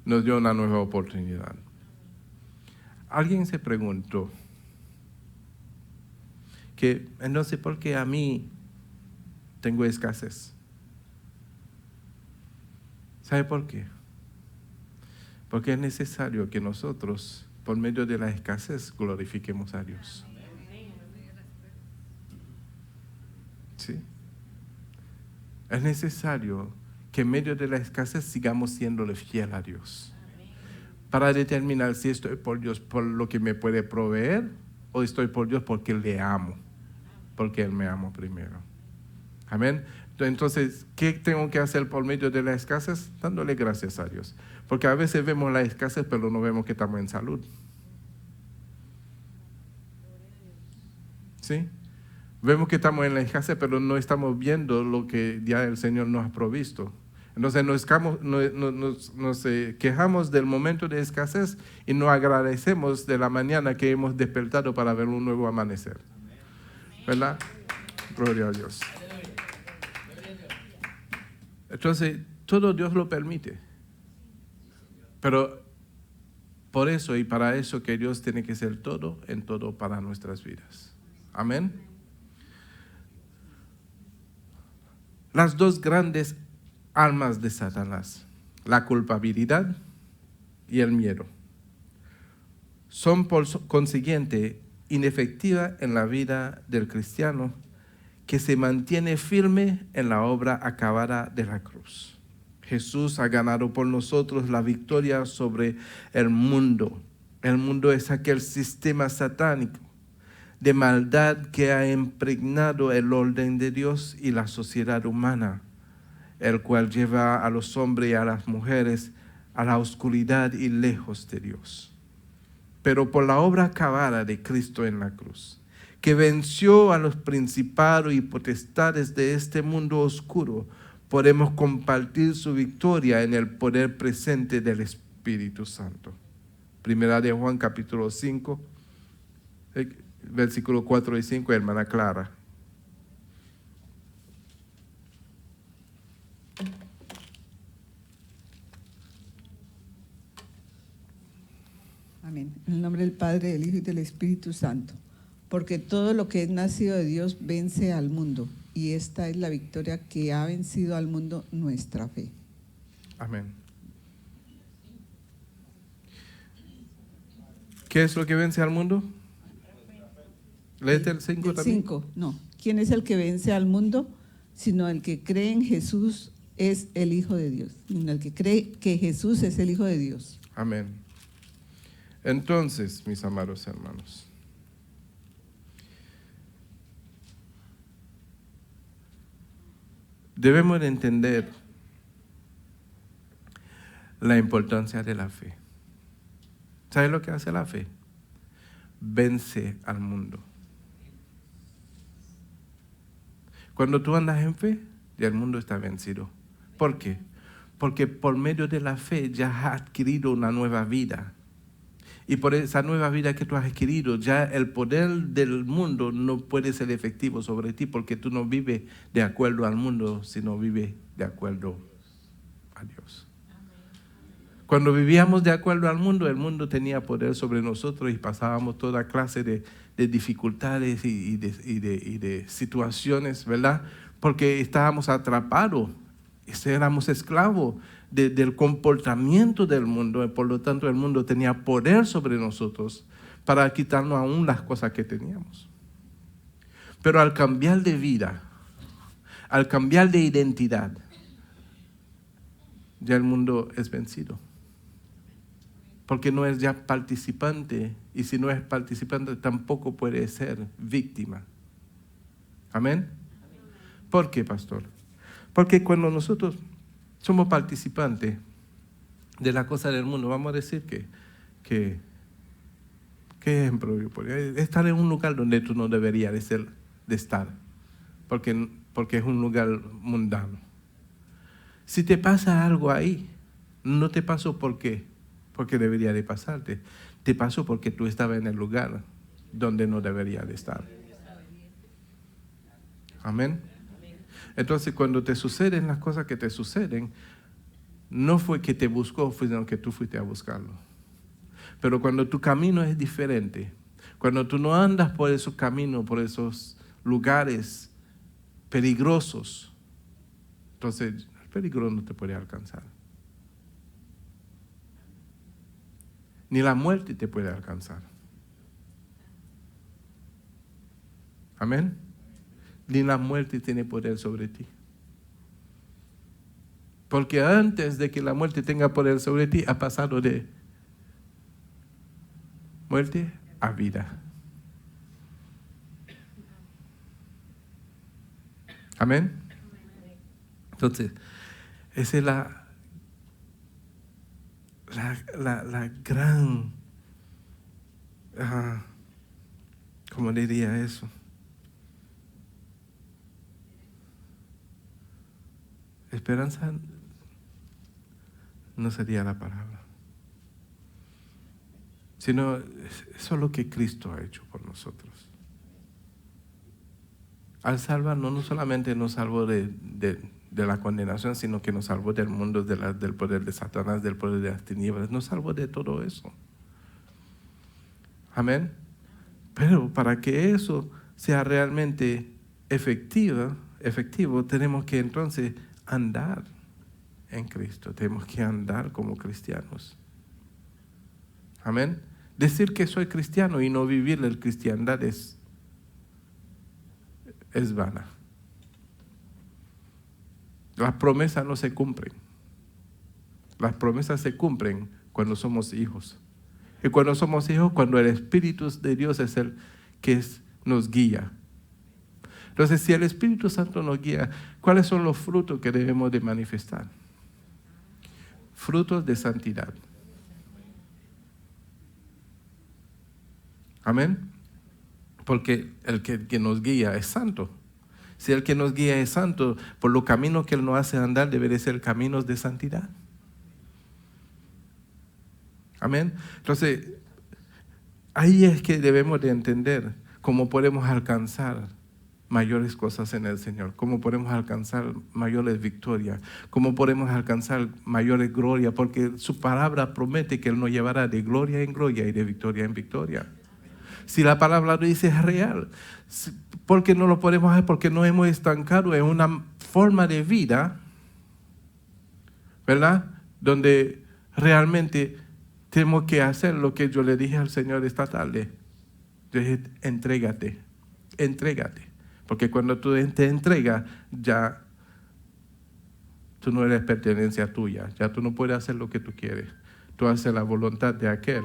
Nos dio una nueva oportunidad. Alguien se preguntó que entonces ¿por qué a mí tengo escasez? ¿Sabe por qué? Porque es necesario que nosotros, por medio de la escasez, glorifiquemos a Dios. ¿Sí? Es necesario que en medio de la escasez sigamos siéndole fiel a Dios. Para determinar si estoy por Dios por lo que me puede proveer o estoy por Dios porque le amo. Porque Él me amó primero. Amén. Entonces, ¿qué tengo que hacer por medio de la escasez? Dándole gracias a Dios. Porque a veces vemos la escasez, pero no vemos que estamos en salud. ¿Sí? Vemos que estamos en la escasez, pero no estamos viendo lo que ya el Señor nos ha provisto. Entonces nos quejamos del momento de escasez y no agradecemos de la mañana que hemos despertado para ver un nuevo amanecer. ¿Verdad? Gloria a Dios. Entonces, todo Dios lo permite. Pero por eso y para eso que Dios tiene que ser todo en todo para nuestras vidas. Amén. Las dos grandes armas de Satanás, la culpabilidad y el miedo, son por consiguiente inefectivas en la vida del cristiano que se mantiene firme en la obra acabada de la cruz. Jesús ha ganado por nosotros la victoria sobre el mundo. El mundo es aquel sistema satánico de maldad que ha impregnado el orden de Dios y la sociedad humana, el cual lleva a los hombres y a las mujeres a la oscuridad y lejos de Dios. Pero por la obra acabada de Cristo en la cruz, que venció a los principados y potestades de este mundo oscuro, podemos compartir su victoria en el poder presente del Espíritu Santo. Primera de Juan, capítulo 5, versículos 4 y 5, hermana Clara. Amén. En el nombre del Padre, del Hijo y del Espíritu Santo. Porque todo lo que es nacido de Dios vence al mundo. Y esta es la victoria que ha vencido al mundo, nuestra fe. Amén. ¿Qué es lo que vence al mundo? Léete el 5 El también. 5, no. ¿Quién es el que vence al mundo? Sino el que cree en Jesús es el Hijo de Dios. Sino el que cree que Jesús es el Hijo de Dios. Amén. Entonces, mis amados hermanos, debemos de entender la importancia de la fe. ¿Sabes lo que hace la fe? Vence al mundo. Cuando tú andas en fe, ya el mundo está vencido. ¿Por qué? Porque por medio de la fe ya has adquirido una nueva vida. Y por esa nueva vida que tú has adquirido, ya el poder del mundo no puede ser efectivo sobre ti, porque tú no vives de acuerdo al mundo, sino vives de acuerdo a Dios. Cuando vivíamos de acuerdo al mundo, el mundo tenía poder sobre nosotros y pasábamos toda clase de dificultades y de situaciones, ¿verdad? Porque estábamos atrapados, éramos esclavos del comportamiento del mundo, por lo tanto el mundo tenía poder sobre nosotros para quitarnos aún las cosas que teníamos. Pero al cambiar de vida, al cambiar de identidad, ya el mundo es vencido. Porque no es ya participante, y si no es participante tampoco puede ser víctima. ¿Amén? ¿Por qué, pastor? Porque cuando nosotros somos participantes de la cosa del mundo, vamos a decir ¿qué ejemplo yo podría? Estar en un lugar donde tú no deberías de estar, porque es un lugar mundano. Si te pasa algo ahí, no te pasó porque debería de pasarte. Te pasó porque tú estabas en el lugar donde no debería de estar. Amén. Entonces, cuando te suceden las cosas que te suceden, no fue que te buscó, sino que tú fuiste a buscarlo. Pero cuando tu camino es diferente, cuando tú no andas por esos caminos, por esos lugares peligrosos, entonces el peligro no te puede alcanzar. Ni la muerte te puede alcanzar. Amén. Ni la muerte tiene poder sobre ti. Porque antes de que la muerte tenga poder sobre ti, ha pasado de muerte a vida. Amén. Entonces, esa es la gran, ¿cómo diría eso? Esperanza no sería la palabra, sino eso es lo que Cristo ha hecho por nosotros. Al salvarnos, no solamente nos salvó de la condenación, sino que nos salvó del mundo, del poder de Satanás, del poder de las tinieblas, nos salvó de todo eso. Amén. Pero para que eso sea realmente efectivo, tenemos que entonces andar en Cristo, tenemos que andar como cristianos. Amén. Decir que soy cristiano y no vivir la cristiandad es vana. Las promesas no se cumplen. Las promesas se cumplen cuando somos hijos. Y cuando somos hijos, cuando el Espíritu de Dios es el que nos guía. Entonces, si el Espíritu Santo nos guía, ¿cuáles son los frutos que debemos de manifestar? Frutos de santidad. Amén. Porque el que nos guía es santo. Si el que nos guía es santo, por los caminos que Él nos hace andar, debe de ser caminos de santidad. Amén. Entonces, ahí es que debemos de entender cómo podemos alcanzar mayores cosas en el Señor, cómo podemos alcanzar mayores victorias, cómo podemos alcanzar mayores glorias, porque su palabra promete que Él nos llevará de gloria en gloria y de victoria en victoria. Si la palabra lo dice, es real. ¿Por qué no lo podemos hacer? Porque nos hemos estancado en una forma de vida, ¿verdad? Donde realmente Tenemos que hacer lo que yo le dije al Señor esta tarde. Yo dije, entrégate. Porque cuando tú te entregas, ya tú no eres pertenencia tuya. Ya tú no puedes hacer lo que tú quieres. Tú haces la voluntad de aquel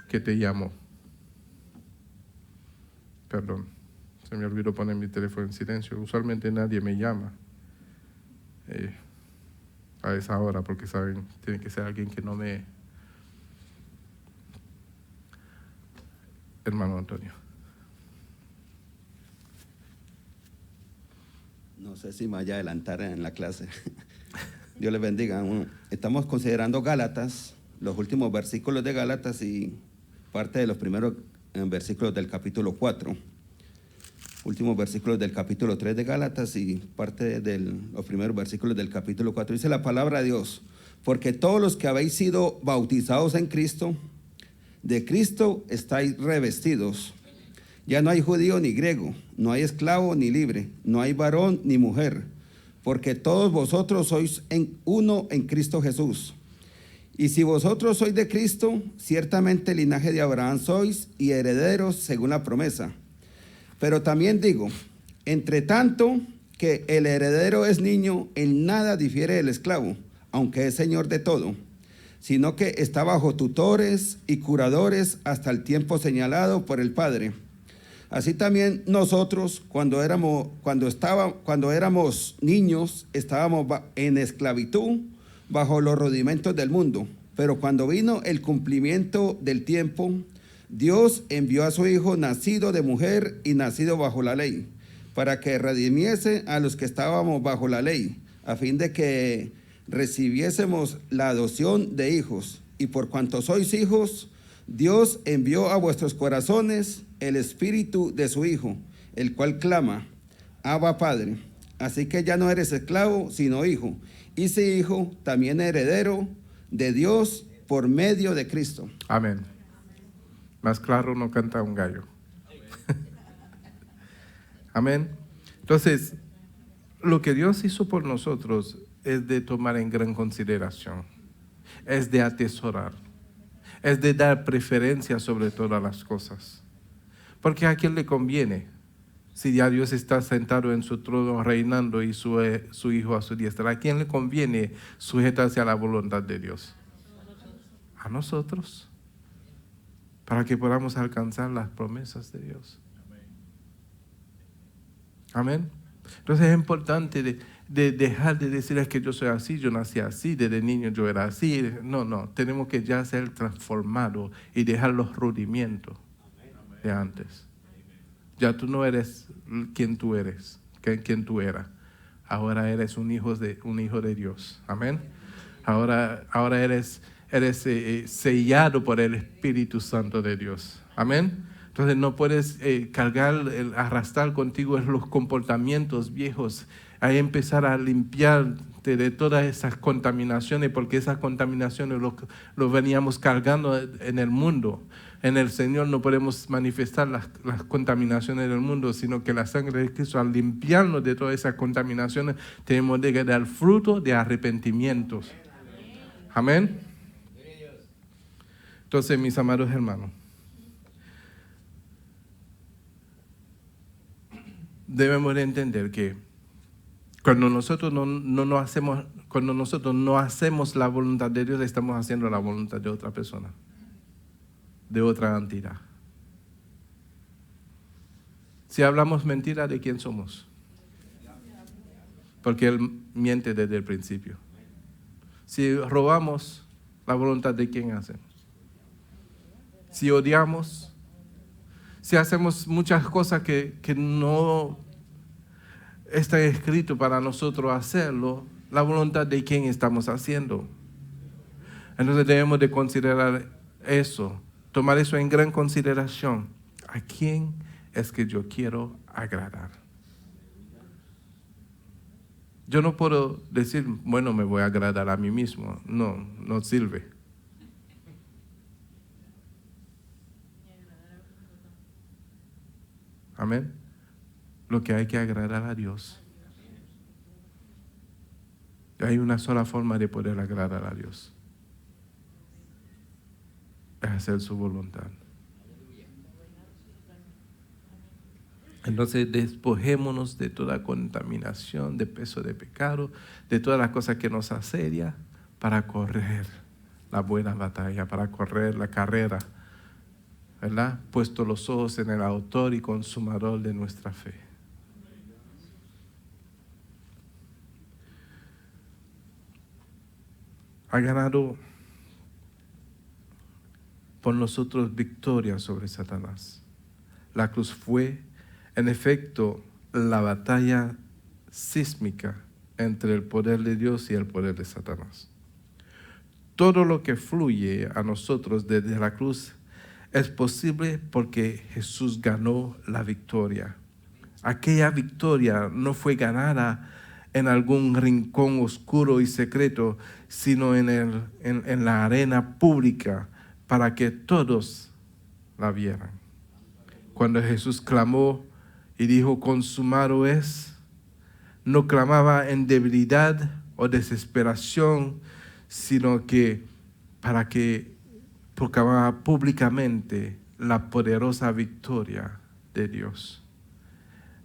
que te llamó. Perdón, se me olvidó poner mi teléfono en silencio. Usualmente nadie me llama a esa hora porque saben, tiene que ser alguien que no me... Hermano Antonio. No sé si me vaya a adelantar en la clase. Dios les bendiga. Estamos considerando Gálatas, los últimos versículos de Gálatas y parte de los primeros versículos del capítulo 4. Últimos versículos del capítulo 3 de Gálatas y parte de los primeros versículos del capítulo 4. Dice la palabra de Dios: porque todos los que habéis sido bautizados en Cristo, de Cristo estáis revestidos. Ya no hay judío ni griego, no hay esclavo ni libre, no hay varón ni mujer, porque todos vosotros sois uno en Cristo Jesús. Y si vosotros sois de Cristo, ciertamente linaje de Abraham sois y herederos según la promesa. Pero también digo, entre tanto que el heredero es niño, en nada difiere del esclavo, aunque es señor de todo, sino que está bajo tutores y curadores hasta el tiempo señalado por el Padre. Así también nosotros, cuando éramos niños, estábamos en esclavitud bajo los rudimentos del mundo. Pero cuando vino el cumplimiento del tiempo, Dios envió a su Hijo, nacido de mujer y nacido bajo la ley, para que redimiese a los que estábamos bajo la ley, a fin de que recibiésemos la adopción de hijos. Y por cuanto sois hijos, Dios envió a vuestros corazones el espíritu de su Hijo, el cual clama, Abba, Padre. Así que ya no eres esclavo, sino hijo. Y si hijo, también heredero de Dios por medio de Cristo. Amén. Más claro no canta un gallo. Amén. Entonces, lo que Dios hizo por nosotros es de tomar en gran consideración, es de atesorar, es de dar preferencia sobre todas las cosas. Porque a quién le conviene, si ya Dios está sentado en su trono reinando y su Hijo a su diestra, ¿a quién le conviene sujetarse a la voluntad de Dios? A nosotros, para que podamos alcanzar las promesas de Dios. Amén. Entonces es importante de dejar de decir, es que yo soy así, yo nací así, desde niño yo era así. No, tenemos que ya ser transformados y dejar los rudimentos de antes. Ya tú no eres quien tú eres, quien tú eras. Ahora eres un hijo de Dios. Amén. Ahora eres sellado por el Espíritu Santo de Dios. Amén. Entonces no puedes arrastrar contigo los comportamientos viejos. Ahí empezar a limpiarte de todas esas contaminaciones, porque esas contaminaciones los veníamos cargando en el mundo. En el Señor no podemos manifestar las contaminaciones del mundo, sino que la sangre de Cristo, al limpiarnos de todas esas contaminaciones, tenemos que dar fruto de arrepentimientos. Amén. Entonces, mis amados hermanos, debemos de entender que cuando nosotros no hacemos la voluntad de Dios, estamos haciendo la voluntad de otra persona, de otra entidad. Si hablamos mentira, ¿de quién somos? Porque Él miente desde el principio. Si robamos, la voluntad de quién hacemos. Si odiamos, si hacemos muchas cosas que no está escrito para nosotros hacerlo, la voluntad de quién estamos haciendo. Entonces debemos de considerar eso, tomar eso en gran consideración. ¿A quién es que yo quiero agradar? Yo no puedo decir, bueno, me voy a agradar a mí mismo. No sirve. Amén. Lo que hay que agradar a Dios. Hay una sola forma de poder agradar a Dios. es hacer su voluntad. Entonces despojémonos de toda contaminación, de peso de pecado, de todas las cosas que nos asedian para correr la buena batalla, para correr la carrera, ¿verdad? Puesto los ojos en el autor y consumador de nuestra fe. Ha ganado por nosotros victoria sobre Satanás. La cruz fue, en efecto, la batalla sísmica entre el poder de Dios y el poder de Satanás. Todo lo que fluye a nosotros desde la cruz es posible porque Jesús ganó la victoria. Aquella victoria no fue ganada en algún rincón oscuro y secreto, sino en la arena pública para que todos la vieran. Cuando Jesús clamó y dijo, consumado es, no clamaba en debilidad o desesperación, sino que para que proclamaba públicamente la poderosa victoria de Dios.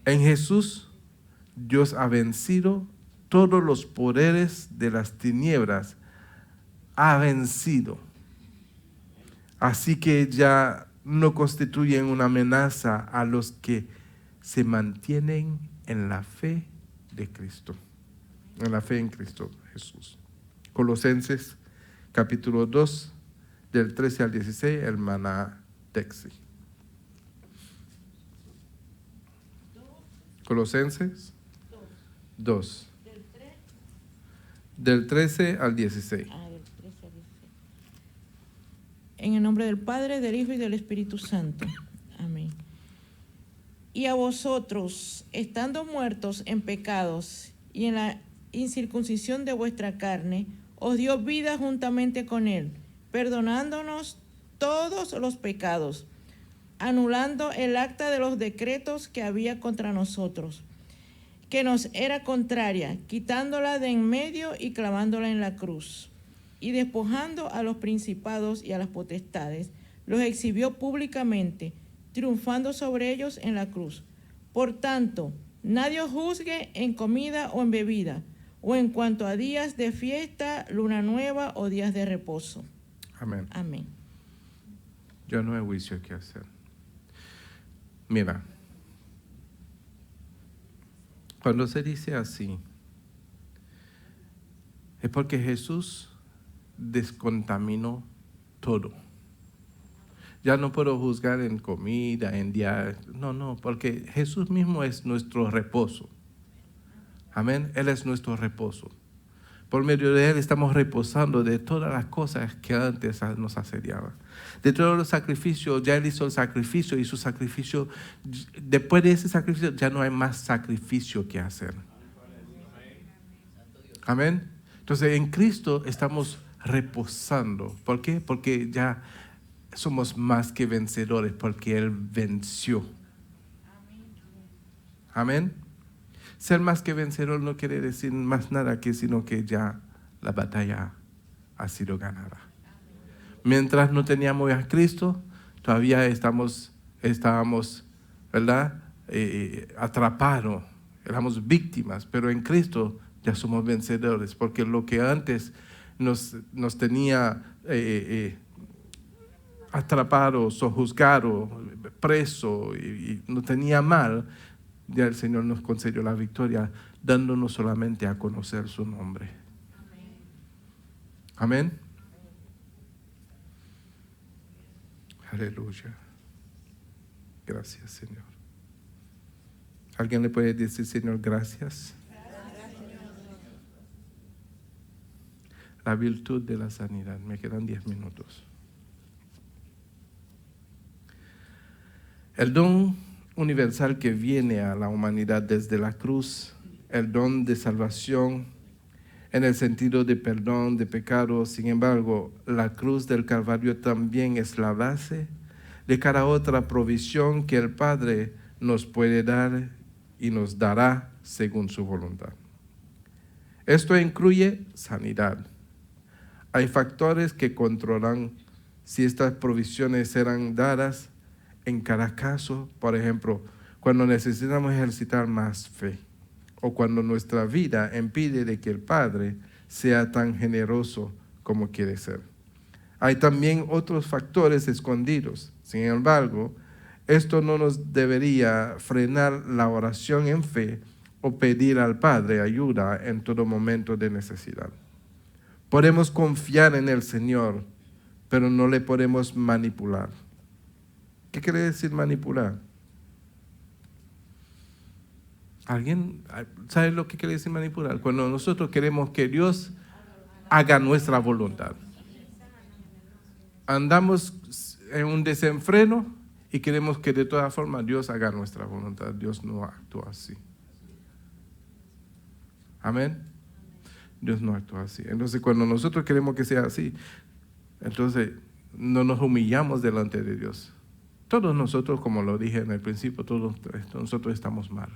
En Jesús, Dios ha vencido todos los poderes de las tinieblas, ha vencido. Así que ya no constituyen una amenaza a los que se mantienen en la fe de Cristo, en la fe en Cristo Jesús. Colosenses capítulo 2, del 13 al 16, hermana Texi. Colosenses 2, del 13 al 16. En el nombre del Padre, del Hijo y del Espíritu Santo. Amén. Y a vosotros, estando muertos en pecados y en la incircuncisión de vuestra carne, os dio vida juntamente con Él, perdonándonos todos los pecados, anulando el acta de los decretos que había contra nosotros, que nos era contraria, quitándola de en medio y clavándola en la cruz. Y despojando a los principados y a las potestades, los exhibió públicamente, triunfando sobre ellos en la cruz. Por tanto, nadie os juzgue en comida o en bebida, o en cuanto a días de fiesta, luna nueva o días de reposo. Amén. Amén. Yo no hay juicio que hacer. Mira, cuando se dice así, es porque Jesús descontaminó todo. Ya no puedo juzgar en comida, en día. No, porque Jesús mismo es nuestro reposo. Amén. Él es nuestro reposo. Por medio de Él estamos reposando de todas las cosas que antes nos asediaban. De todos los sacrificios, ya Él hizo el sacrificio y su sacrificio, después de ese sacrificio ya no hay más sacrificio que hacer. Amén. Entonces en Cristo estamos reposando. ¿Por qué? Porque ya somos más que vencedores, porque Él venció. Amén. Ser más que vencedor no quiere decir más nada que sino que ya la batalla ha sido ganada. Mientras no teníamos a Cristo, todavía estábamos, ¿verdad? Atrapados, éramos víctimas, pero en Cristo ya somos vencedores, porque lo que antes nos tenía atrapados o juzgados, presos y nos tenía mal, ya el Señor nos concedió la victoria, dándonos solamente a conocer su nombre. Amén. Aleluya. Gracias, Señor. ¿Alguien le puede decir, Señor, gracias? La virtud de la sanidad. Me quedan 10 minutos. El don universal que viene a la humanidad desde la cruz, el don de salvación en el sentido de perdón de pecados. Sin embargo, la cruz del Calvario también es la base de cada otra provisión que el Padre nos puede dar y nos dará según su voluntad. Esto incluye sanidad. Hay factores que controlan si estas provisiones serán dadas en cada caso, por ejemplo, cuando necesitamos ejercitar más fe o cuando nuestra vida impide de que el Padre sea tan generoso como quiere ser. Hay también otros factores escondidos. Sin embargo, esto no nos debería frenar la oración en fe o pedir al Padre ayuda en todo momento de necesidad. Podemos confiar en el Señor, pero no le podemos manipular. ¿Qué quiere decir manipular? ¿Alguien sabe lo que quiere decir manipular? Cuando nosotros queremos que Dios haga nuestra voluntad. Andamos en un desenfreno y queremos que de todas formas Dios haga nuestra voluntad. Dios no actúa así. Amén. Dios no actúa así. Entonces, cuando nosotros queremos que sea así, entonces no nos humillamos delante de Dios. Todos nosotros, como lo dije en el principio, todos nosotros estamos mal.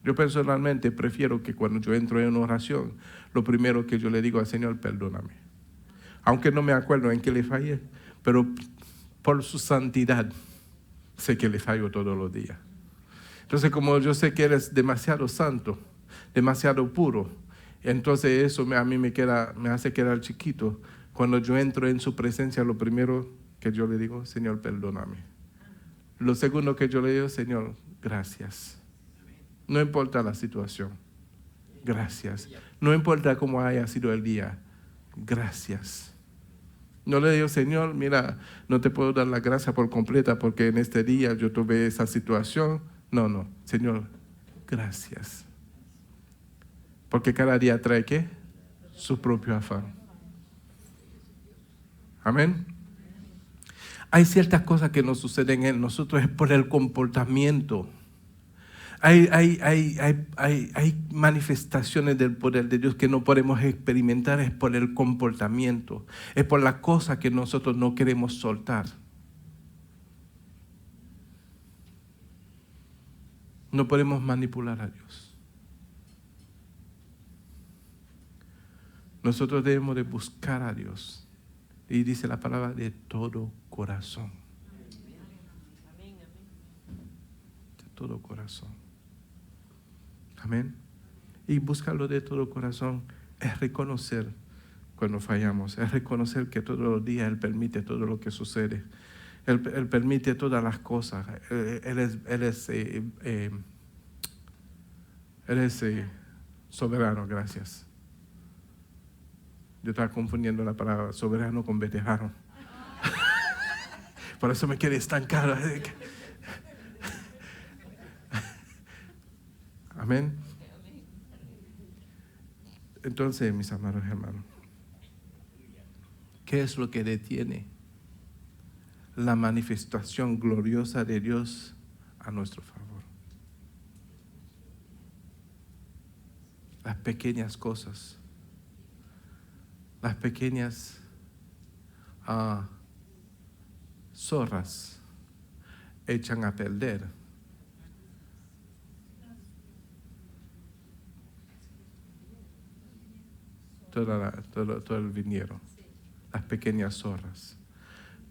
Yo personalmente prefiero que cuando yo entro en una oración, lo primero que yo le digo al Señor, perdóname. Aunque no me acuerdo en qué le fallé, pero por su santidad sé que le fallo todos los días. Entonces, como yo sé que eres demasiado santo, demasiado puro, entonces eso a mí me hace quedar chiquito. Cuando yo entro en su presencia, lo primero que yo le digo, Señor, perdóname. Lo segundo que yo le digo, Señor, gracias. No importa la situación, gracias. No importa cómo haya sido el día, gracias. No le digo, Señor, mira, no te puedo dar la gracia por completa porque en este día yo tuve esa situación. No, Señor, gracias. Porque cada día trae, ¿qué? Su propio afán. Amén. Hay ciertas cosas que nos suceden en nosotros, es por el comportamiento. Hay manifestaciones del poder de Dios que no podemos experimentar, es por el comportamiento, es por las cosas que nosotros no queremos soltar. No podemos manipular a Dios. Nosotros debemos de buscar a Dios. Y dice la palabra de todo corazón. De todo corazón. Amén. Y buscarlo de todo corazón es reconocer cuando fallamos, es reconocer que todos los días Él permite todo lo que sucede. Él permite todas las cosas. Él es soberano, gracias. Yo estaba confundiendo la palabra soberano con veterano. Por eso me quedé estancado. Amén. Entonces, mis amados hermanos, ¿qué es lo que detiene la manifestación gloriosa de Dios a nuestro favor? Las pequeñas cosas, las pequeñas zorras echan a perder todo el viñedo. Las pequeñas zorras.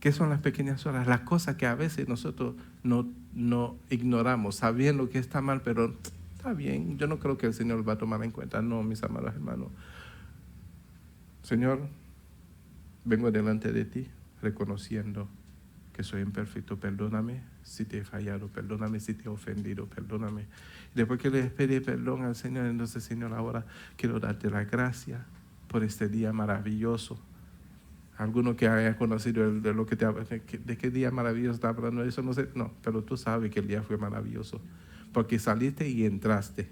¿Qué son las pequeñas zorras? Las cosas que a veces nosotros no ignoramos, sabiendo que está mal, pero está bien, yo no creo que el Señor va a tomar en cuenta. No, mis amados hermanos. Señor, vengo delante de ti reconociendo que soy imperfecto. Perdóname si te he fallado, perdóname si te he ofendido, perdóname. Después que le pedí perdón al Señor, entonces, Señor, ahora quiero darte la gracia por este día maravilloso. Alguno que haya conocido de qué día maravilloso está hablando, eso no sé, no, pero tú sabes que el día fue maravilloso, porque saliste y entraste.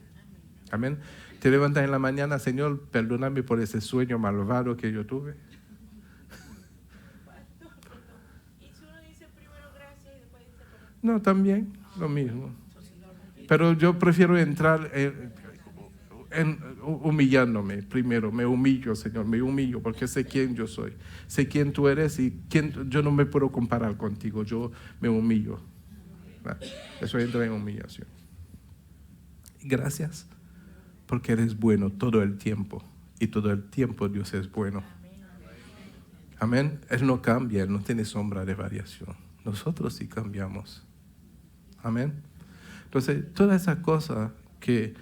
Amén. Te levantas en la mañana, Señor, perdóname por ese sueño malvado que yo tuve. No, también lo mismo. Pero yo prefiero entrar humillándome primero. Me humillo, Señor, me humillo porque sé quién yo soy. Sé quién tú eres y yo no me puedo comparar contigo. Yo me humillo. Eso entra en humillación. Gracias porque eres bueno todo el tiempo. Y todo el tiempo Dios es bueno. Amén. Él no cambia, Él no tiene sombra de variación. Nosotros sí cambiamos. Amén. Entonces, todas esas cosas que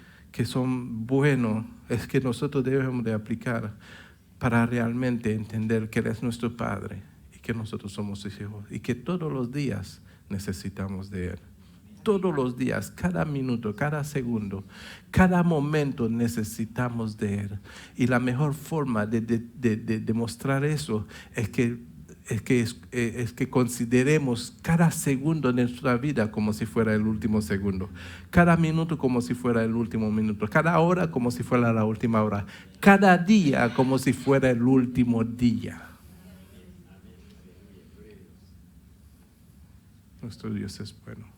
son buenas es que nosotros debemos de aplicar para realmente entender que Él es nuestro Padre y que nosotros somos sus hijos y que todos los días necesitamos de Él. Todos los días, cada minuto, cada segundo, cada momento necesitamos de Él. Y la mejor forma de demostrar eso es que consideremos cada segundo de nuestra vida como si fuera el último segundo, cada minuto como si fuera el último minuto, cada hora como si fuera la última hora, cada día como si fuera el último día. Nuestro Dios es bueno.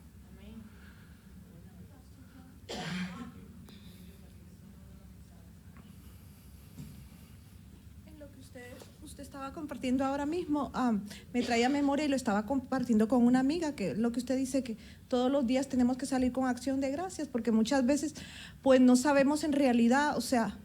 Usted estaba compartiendo ahora mismo, me traía memoria y lo estaba compartiendo con una amiga, que lo que usted dice, que todos los días tenemos que salir con acción de gracias, porque muchas veces pues no sabemos en realidad, o sea,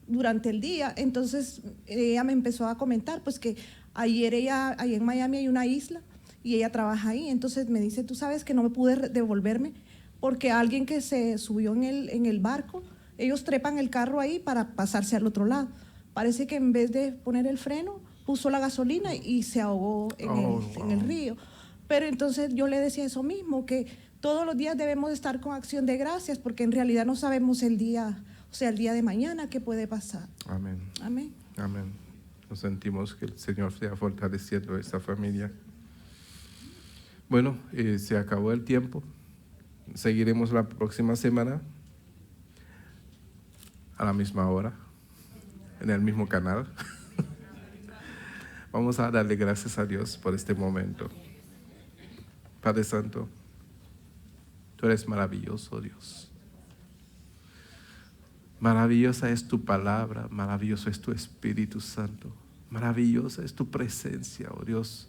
durante el día. Entonces ella me empezó a comentar pues que ayer en Miami hay una isla y ella trabaja ahí. Entonces me dice, tú sabes que no me pude devolverme porque alguien que se subió en el barco, ellos trepan el carro ahí para pasarse al otro lado. Parece que en vez de poner el freno, puso la gasolina y se ahogó en el río. Pero entonces yo le decía eso mismo, que todos los días debemos estar con acción de gracias, porque en realidad no sabemos el día, o sea, el día de mañana qué puede pasar. Amén. Amén. Amén. Nos sentimos que el Señor sea fortaleciendo esta familia. Bueno, se acabó el tiempo. Seguiremos la próxima semana a la misma hora, en el mismo canal. Vamos a darle gracias a Dios por este momento. Padre Santo, tú eres maravilloso, Dios. Maravillosa es tu palabra, maravilloso es tu Espíritu Santo, maravillosa es tu presencia, oh Dios,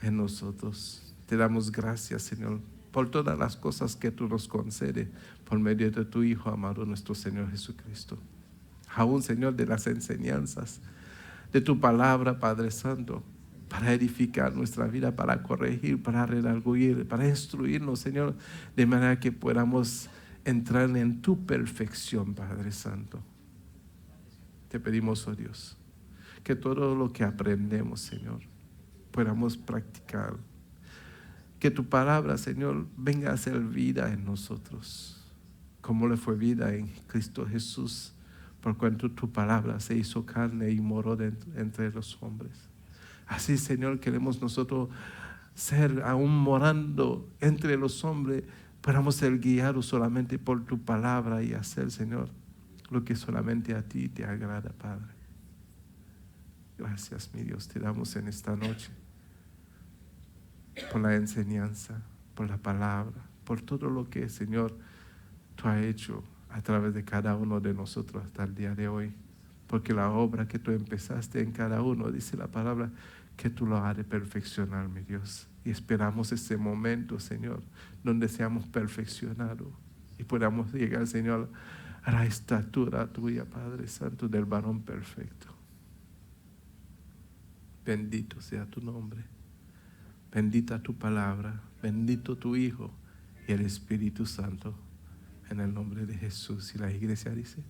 en nosotros. Te damos gracias, Señor, por todas las cosas que tú nos concedes por medio de tu Hijo amado, nuestro Señor Jesucristo. Aún, Señor, de las enseñanzas de tu palabra, Padre Santo, para edificar nuestra vida, para corregir, para redarguir, para instruirnos, Señor, de manera que podamos entrar en tu perfección, Padre Santo. Te pedimos, oh Dios, que todo lo que aprendemos, Señor, podamos practicar. Que tu palabra, Señor, venga a ser vida en nosotros, como le fue vida en Cristo Jesús, por cuanto tu palabra se hizo carne y moró entre los hombres. Así, Señor, queremos nosotros ser, aún morando entre los hombres, podamos ser guiados solamente por tu palabra y hacer, Señor, lo que solamente a ti te agrada, Padre. Gracias, mi Dios, te damos en esta noche por la enseñanza, por la palabra, por todo lo que, Señor, tú has hecho a través de cada uno de nosotros hasta el día de hoy. Porque la obra que tú empezaste en cada uno, dice la palabra, que tú lo has de perfeccionar, mi Dios. Y esperamos ese momento, Señor, donde seamos perfeccionados y podamos llegar, Señor, a la estatura tuya, Padre Santo, del varón perfecto. Bendito sea tu nombre. Bendita tu palabra, bendito tu Hijo y el Espíritu Santo, en el nombre de Jesús. Y la iglesia dice...